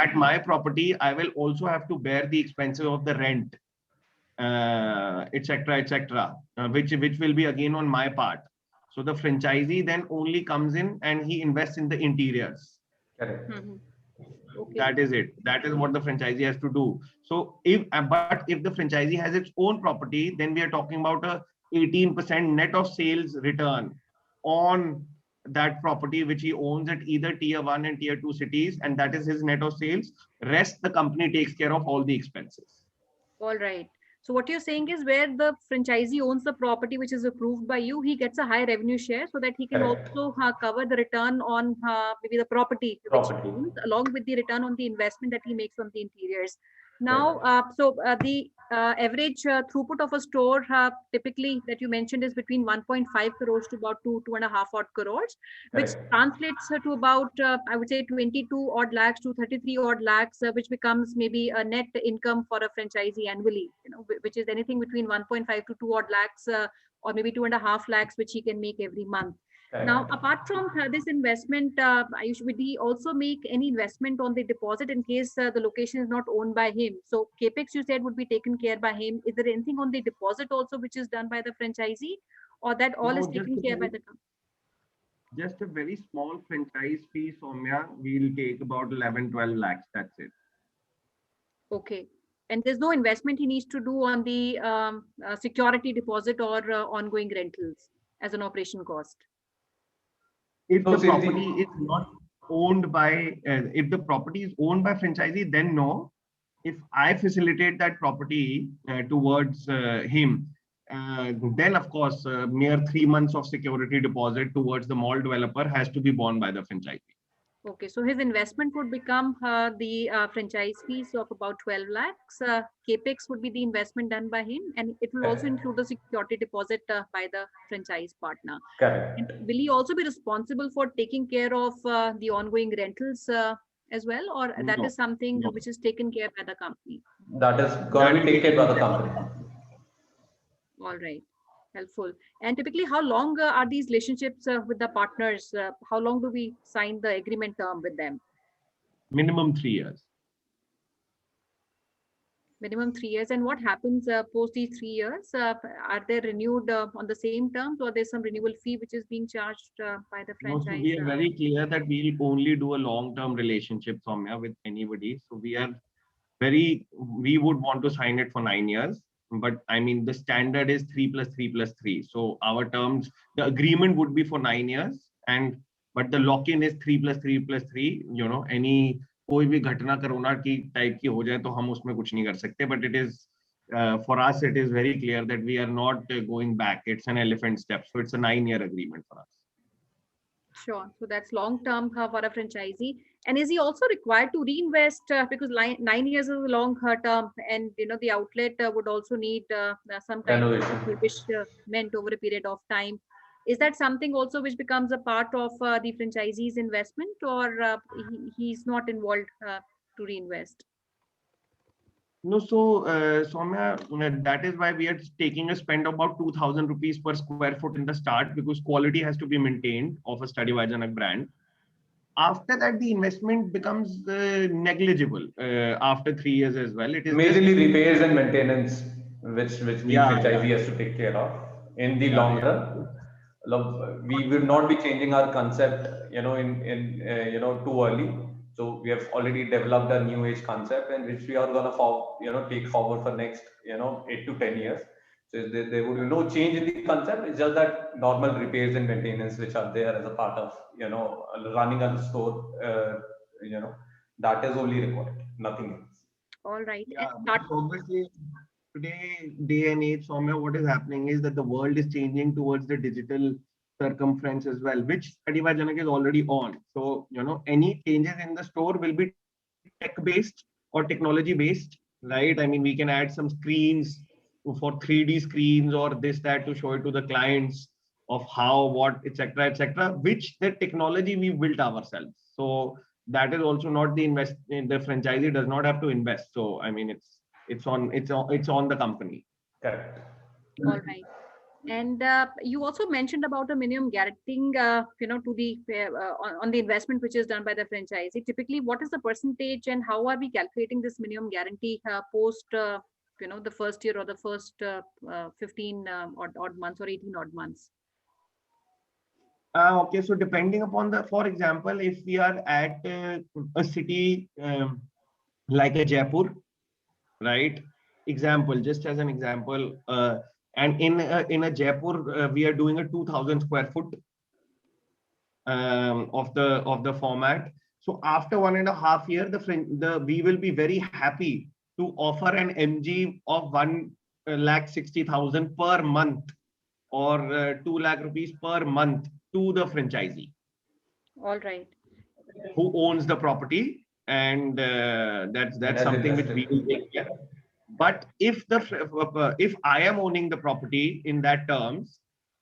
at my property, I will also have to bear the expenses of the rent, etc., which will be again on my part. So the franchisee then only comes in and he invests in the interiors. Correct. Okay. That is it. That is what the franchisee has to do. So if the franchisee has its own property, then we are talking about a 18% net of sales return on that property which he owns at either tier 1 and tier 2 cities, and that is his net of sales. Rest the company takes care of all the expenses. All right. So what you're saying is where the franchisee owns the property which is approved by you, he gets a high revenue share so that he can Correct. also cover the return on maybe the property which he owns, along with the return on the investment that he makes on the interiors. Now, the average throughput of a store typically that you mentioned is between 1.5 crores to about 2.5 odd crores, which translates to about, I would say 22 odd lakhs to 33 odd lakhs, which becomes maybe a net income for a franchisee annually, which is anything between 1.5 to 2 odd lakhs, or maybe 2.5 lakhs, which he can make every month. Now, apart from this investment, would he also make any investment on the deposit in case the location is not owned by him? So capex, you said, would be taken care by him. Is there anything on the deposit also which is done by the franchisee, or that all is taken care by the company? Just a very small franchise fee, Soumya, we'll take about 11-12 lakhs. That's it. Okay. And there's no investment he needs to do on the security deposit or ongoing rentals as an operation cost? If the property is not owned by, if the property is owned by franchisee, then no. If I facilitate that property towards him, then of course, mere 3 months of security deposit towards the mall developer has to be borne by the franchisee. Okay, so his investment would become the franchise fees of about 12 lakhs. Capex would be the investment done by him, and it will also include the security deposit by the franchise partner. Correct. And will he also be responsible for taking care of the ongoing rentals as well, or that is something which is taken care by the company? That is going to be taken care by the company. All right. Helpful. And typically, how long are these relationships with the partners? How long do we sign the agreement term with them? Minimum 3 years. Minimum 3 years. And what happens post these 3 years? Are they renewed on the same terms, or there's some renewal fee which is being charged by the franchise? No, so we are very clear that we will only do a long-term relationship, Soumya, with anybody. So we would want to sign it for 9 years. But I mean, the standard is 3 plus 3 plus 3. So our terms, the agreement would be for 9 years, but the lock-in is 3 plus 3 plus 3. Any कोई भी घटना corona की type की हो जाए तो हम उसमें कुछ नहीं कर सकते. But it is for us, it is very clear that we are not going back. It's an elephant step. So it's a 9-year agreement for us. Sure. So that's long term for a franchisee. And is he also required to reinvest because 9 years is a long term, and the outlet would also need some kind of refurbishment over a period of time. Is that something also which becomes a part of the franchisee's investment, or he's not involved to reinvest? No, so Soumya, that is why we are taking a spend of about 2,000 rupees per square foot in the start, because quality has to be maintained of a Study Vaijanak brand. After that, the investment becomes negligible after 3 years as well. It is majorly repairs and maintenance, which the franchisee has to take care of in the long run. We will not be changing our concept, too early. So we have already developed a new age concept, and which we are gonna take forward for next 8 to 10 years. So there would be no change in the concept. It's just that normal repairs and maintenance which are there as a part of running a store. That is only required, nothing else. All right. Yeah, And because obviously today, day and age, Soumya, what is happening is that the world is changing towards the digital circumference as well, which Study by Janak is already on. So, any changes in the store will be tech-based or technology-based, right? I mean, we can add some screens for 3D screens or this, that to show it to the clients of how, what, etc., which the technology we built ourselves. So that is also not the the franchisee does not have to invest. So I mean, it's on the company. Correct. all right. And you also mentioned about a minimum guaranteeing, to the on the investment which is done by the franchisee. Typically, what is the percentage, and how are we calculating this minimum guarantee post, the first year or the first 15 odd months or 18 odd months? Okay, so depending upon for example, if we are at a city like a Jaipur, right? Example, just as an example, and in a Jaipur, we are doing a 2,000 square foot of the format. So after 1.5 years, we will be very happy to offer an MG of 1,60,000 per month or 2 lakh rupees per month to the franchisee All right. who owns the property, and And that's as something which we invested. will take care. But if I am owning the property in that terms,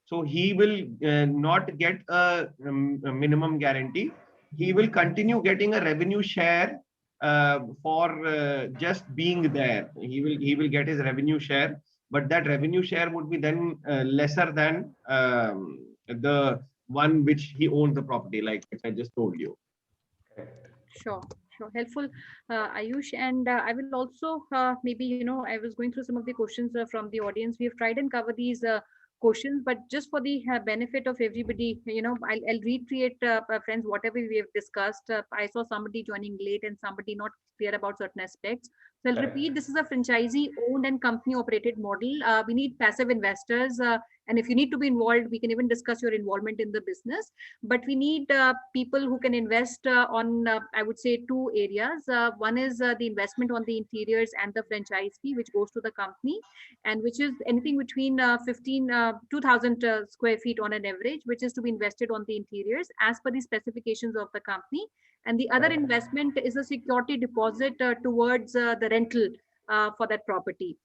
so he will not get a minimum guarantee. He will continue getting a revenue share for just being there. He will get his revenue share, but that revenue share would be then lesser than the one which he owns the property, like I just told you. Sure, sure. Helpful, Ayush. And I will also maybe, I was going through some of the questions from the audience. We have tried and cover these questions, but just for the benefit of everybody, I'll reiterate, friends, whatever we have discussed. I saw somebody joining late and somebody not clear about certain aspects. So I'll repeat, this is a franchisee owned and company operated model. We need passive investors. And if you need to be involved, we can even discuss your involvement in the business. But we need people who can invest on, I would say, two areas. One is the investment on the interiors and the franchise fee, which goes to the company, and which is anything between 2,000 square feet on an average, which is to be invested on the interiors as per the specifications of the company. And the other investment is a security deposit towards the rental for that property.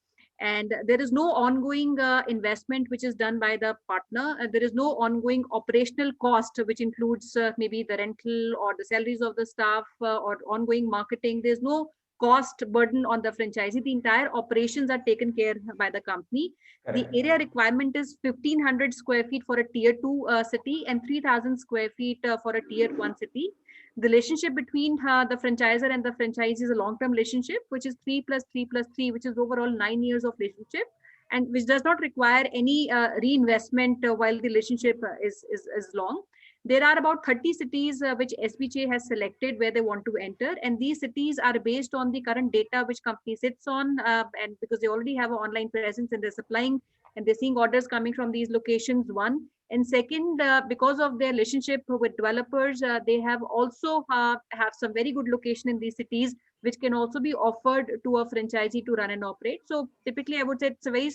And there is no ongoing investment which is done by the partner. There is no ongoing operational cost which includes maybe the rental or the salaries of the staff or ongoing marketing. There's no cost burden on the franchisee. The entire operations are taken care by the company. The area requirement is 1,500 square feet for a tier 2 city and 3,000 square feet for a tier 1 city. The relationship between the franchisor and the franchisee is a long-term relationship, which is 3 plus 3 plus 3, which is overall 9 years of relationship, and which does not require any reinvestment while the relationship is long. There are about 30 cities which SBJ has selected where they want to enter, and these cities are based on the current data which company sits on, and because they already have an online presence and they're supplying and they're seeing orders coming from these locations, one. And second, because of their relationship with developers, they have also have some very good location in these cities, which can also be offered to a franchisee to run and operate. So typically, I would say it's a very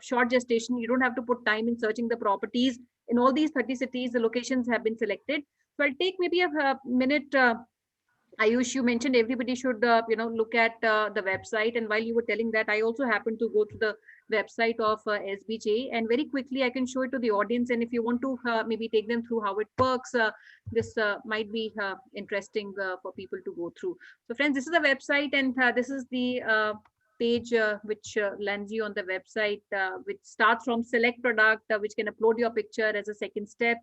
short gestation. You don't have to put time in searching the properties. In all these 30 cities, the locations have been selected. So I'll take maybe a minute. Ayush, you mentioned everybody should, look at the website. And while you were telling that, I also happened to go to the website of SBJ, and very quickly I can show it to the audience. And if you want to maybe take them through how it works, this might be interesting for people to go through. So friends, this is the website, and this is the page which lands you on the website, which starts from select product, which can upload your picture as a second step.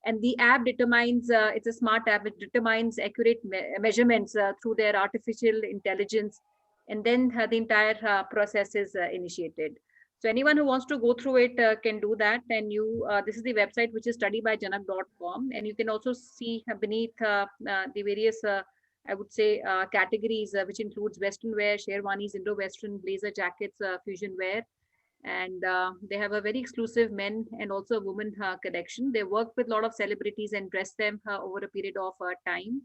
And the app determines, it's a smart app, which determines accurate measurements through their artificial intelligence. And then the entire process is initiated. So anyone who wants to go through it can do that. And this is the website, which is studybyjanak.com. And you can also see beneath the various, I would say, categories, which includes Western wear, sherwanis, Indo-Western, blazer jackets, fusion wear. And they have a very exclusive men and also women collection. They work with a lot of celebrities and dress them over a period of time.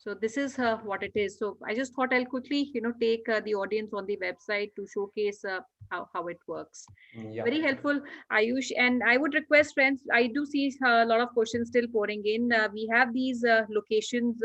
So this is what it is. So I just thought I'll quickly, take the audience on the website to showcase how it works. Yeah. Very helpful, Ayush. And I would request friends, I do see a lot of questions still pouring in. We have these locations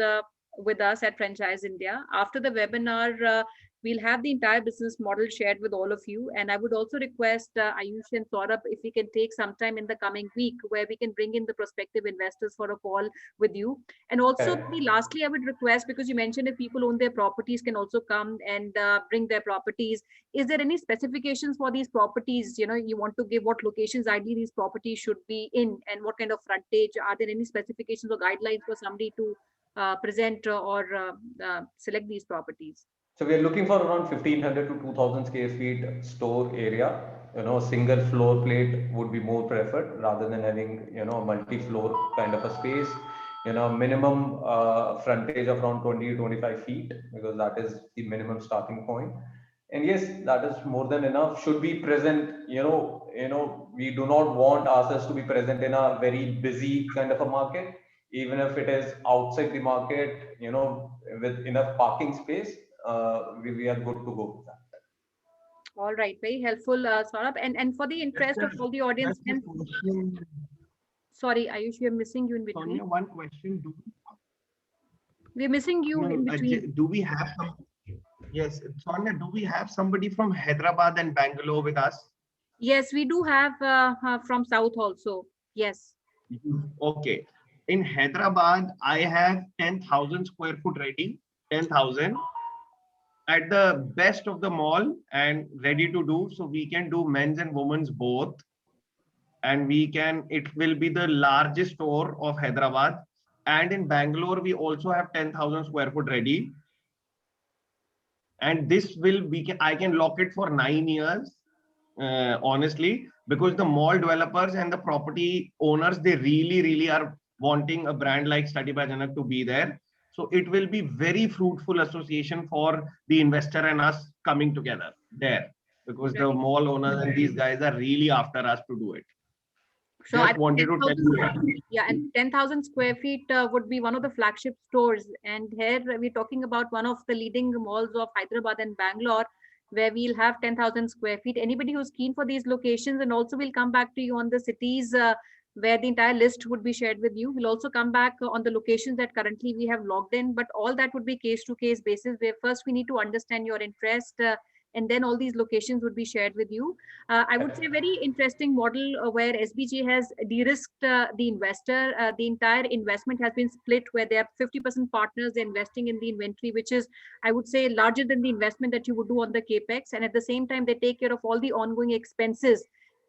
with us at Franchise India. After the webinar, we'll have the entire business model shared with all of you. And I would also request Ayush and Saurabh if we can take some time in the coming week where we can bring in the prospective investors for a call with you. And also, Correct. lastly, I would request, because you mentioned if people own their properties can also come and bring their properties. Is there any specifications for these properties? You want to give what locations ideally these properties should be in and what kind of frontage? Are there any specifications or guidelines for somebody to present or select these properties? So we are looking for around 1500 to 2000 square feet store area. Single floor plate would be more preferred rather than having, a multi-floor kind of a space. Minimum frontage of around 20 to 25 feet, because that is the minimum starting point. And yes, that is more than enough. Should be present, we do not want ourselves to be present in a very busy kind of a market. Even if it is outside the market, with enough parking space, we are good to go with that. All right, very helpful, Saurabh. And for the Just interest a, of all the audience, just a and question, sorry, Ayush, we are missing you in between. Sonia, one question. We're missing you in between. Do we have some? Yes, Sonia, do we have somebody from Hyderabad and Bangalore with us? Yes, we do have from South also. Yes. Okay. In Hyderabad, I have 10,000 square foot ready, 10,000 at the best of the mall and ready to do. So we can do men's and women's both. And it will be the largest store of Hyderabad. And in Bangalore, we also have 10,000 square foot ready. And this I can lock it for 9 years, honestly, because the mall developers and the property owners, they really are wanting a brand like Study by Janak to be there. So it will be very fruitful association for the investor and us coming together there, because the Right. mall owners and these guys are really after us to do it. So I Just think wanted to tell 10,000, you that. yeah, and 10,000 square feet would be one of the flagship stores. And here we're talking about one of the leading malls of Hyderabad and Bangalore, where we'll have 10,000 square feet. Anybody who's keen for these locations, and also we'll come back to you on the cities where the entire list would be shared with you. We'll also come back on the locations that currently we have logged in, but all that would be case to case basis, where first we need to understand your interest. And then all these locations would be shared with you. I would say very interesting model where SBG has de-risked the investor. The entire investment has been split where they have 50% partners investing in the inventory, which is, I would say, larger than the investment that you would do on the capex. And at the same time, they take care of all the ongoing expenses.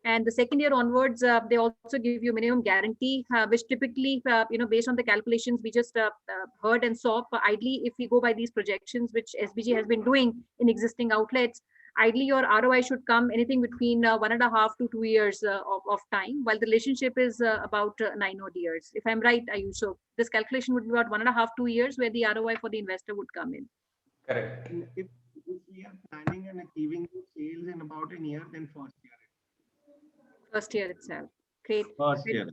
And the second year onwards, they also give you minimum guarantee, which typically, based on the calculations we just heard and saw, ideally, if we go by these projections, which SBG has been doing in existing outlets, ideally your ROI should come anything between 1.5 to 2 years of time, while the relationship is about 9 odd years. If I'm right, Ayush, so this calculation would be about 1.5, 2 years where the ROI for the investor would come in. Correct. If we are planning and achieving the sales in about a year, then First year itself. Great. first year.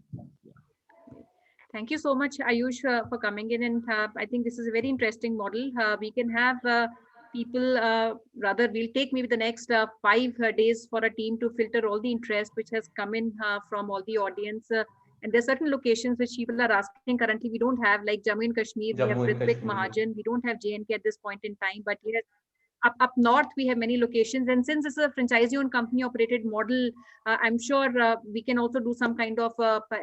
Thank you so much, Ayush, for coming in. And I think this is a very interesting model. We can have people, rather, we'll take maybe the next 5 days for a team to filter all the interest which has come in from all the audience. And there's certain locations which people are asking currently we don't have, like Jammu and Kashmir, we have Jammu and Ritwik Kashmir. Mahajan, we don't have JNK at this point in time, but yes, up north we have many locations, and since it's a franchisee owned company operated model, I'm sure we can also do some kind of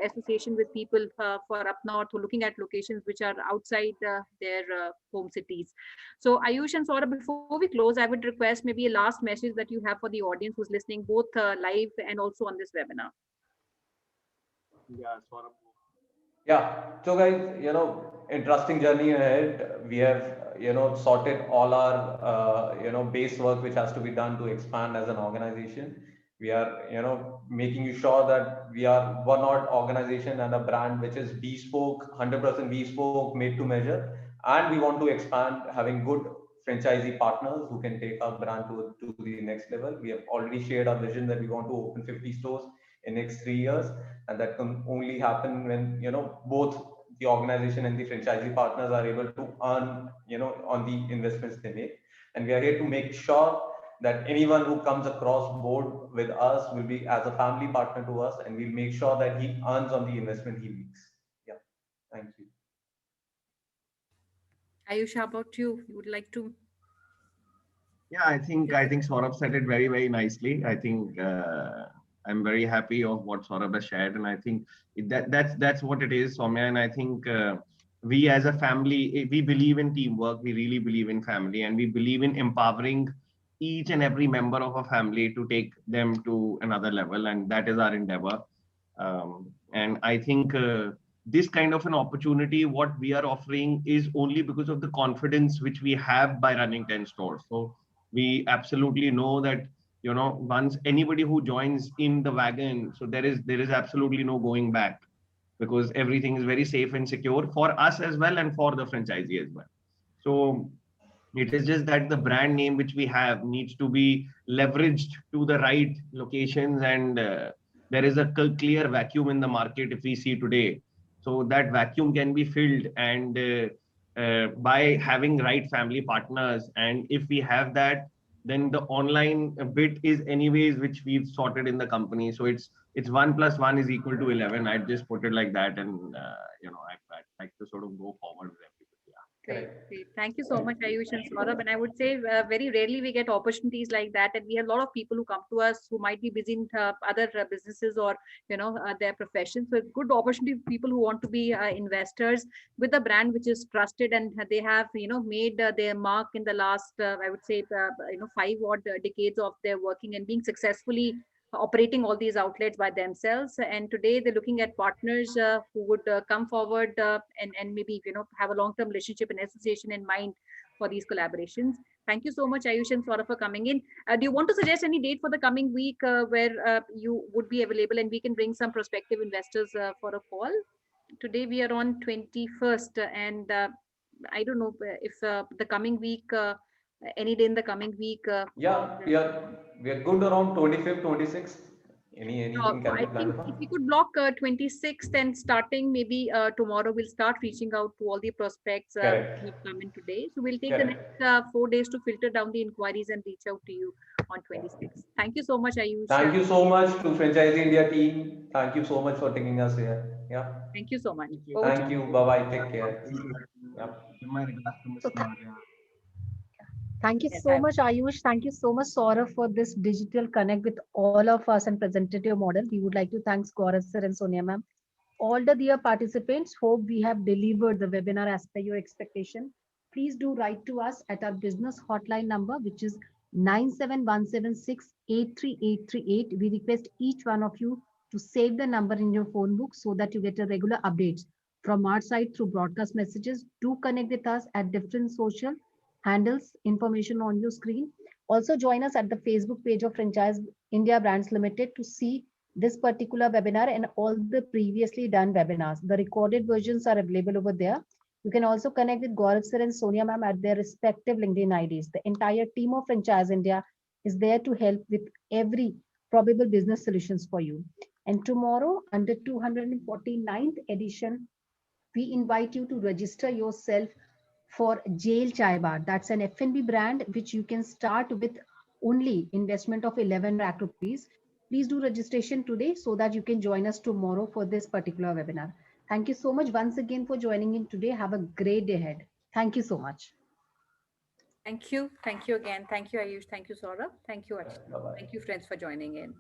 association with people for up north who are looking at locations which are outside their home cities. So Ayush and Saurabh, before we close, I would request maybe a last message that you have for the audience who's listening both live and also on this webinar. Yeah, Saurabh. Yeah. So guys, interesting journey ahead. We have, sorted all our, base work which has to be done to expand as an organization. We are, making sure that we are one odd organization and a brand which is bespoke, 100% bespoke, made to measure. And we want to expand having good franchisee partners who can take our brand to the next level. We have already shared our vision that we want to open 50 stores in next 3 years, and that can only happen when both the organization and the franchisee partners are able to earn, on the investments they make. And we are here to make sure that anyone who comes across board with us will be as a family partner to us, and we'll make sure that he earns on the investment he makes. Yeah. Thank you. Ayush, how about you? You would like to? Yeah, I think Saurabh said it very, very nicely. I think I'm very happy of what Saurabh has shared, and I think that's what it is, Soumya. And I think we as a family, we believe in teamwork. We really believe in family, and we believe in empowering each and every member of a family to take them to another level, and that is our endeavor. And I think this kind of an opportunity, what we are offering, is only because of the confidence which we have by running 10 stores. So we absolutely know that, once anybody who joins in the wagon, so there is absolutely no going back, because everything is very safe and secure for us as well, and for the franchisee as well. So it is just that the brand name which we have needs to be leveraged to the right locations, and there is a clear vacuum in the market if we see today. So that vacuum can be filled, and by having right family partners. And if we have that, then the online bit is anyways which we've sorted in the company. So it's 1 + 1 is equal to 11. I'd just put it like that, and I'd like to sort of go forward with everybody. Great, great. Thank you so much, Ayush and Saurabh. And I would say very rarely we get opportunities like that. And we have a lot of people who come to us who might be busy in other businesses or, their professions. So it's good opportunity for people who want to be investors with a brand which is trusted, and they have, made their mark in the last, I would say, 5 odd decades of their working and being successfully operating all these outlets by themselves. And today they're looking at partners who would come forward and maybe have a long-term relationship and association in mind for these collaborations. Thank you so much, Ayush and Saurabh, for coming in. Do you want to suggest any date for the coming week where you would be available and we can bring some prospective investors for a call? Today we are on 21st, and I don't know if the coming week, any day in the coming week. Yeah, we are good around 25th, 26th. Anything can I be planned think upon? if we could block 26th, and starting maybe tomorrow, we'll start reaching out to all the prospects Correct. who have come in today. So we'll take the Correct. next 4 days to filter down the inquiries and reach out to you on 26th. Thank you so much, Ayush. Thank you so much to Franchisee India team. Thank you so much for taking us here. Yeah. Thank you so much. Thank you. Over to Thank you. you. Bye bye. Take care. Thank you. Yeah. Give my regards to So Ms. Maria. thank you Yes, so much, Ayush. Thank you so much, Saurabh, for this digital connect with all of us and presentative model. We would like to thank Gaurav sir and Sonia ma'am. All the dear participants, hope we have delivered the webinar as per your expectation. Please do write to us at our business hotline number, which is 97176 83838. We request each one of you to save the number in your phone book so that you get a regular updates from our side through broadcast messages. Do connect with us at different social handles, information on your screen. Also join us at the Facebook page of Franchise India Brands Limited to see this particular webinar and all the previously done webinars. The recorded versions are available over there. You can also connect with Gaurav sir and Sonia ma'am at their respective LinkedIn IDs. The entire team of Franchise India is there to help with every probable business solutions for you. And tomorrow, under 249th edition, we invite you to register yourself for Jail Chai Bar. That's an F&B brand which you can start with only investment of 11 lakh rupees. Please do registration today so that you can join us tomorrow for this particular webinar. Thank you so much once again for joining in today. Have a great day ahead. Thank you so much. Thank you. Thank you again. Thank you, Ayush. Thank you, Saurabh. Thank you, Archana. Bye bye. Thank you, friends, for joining in.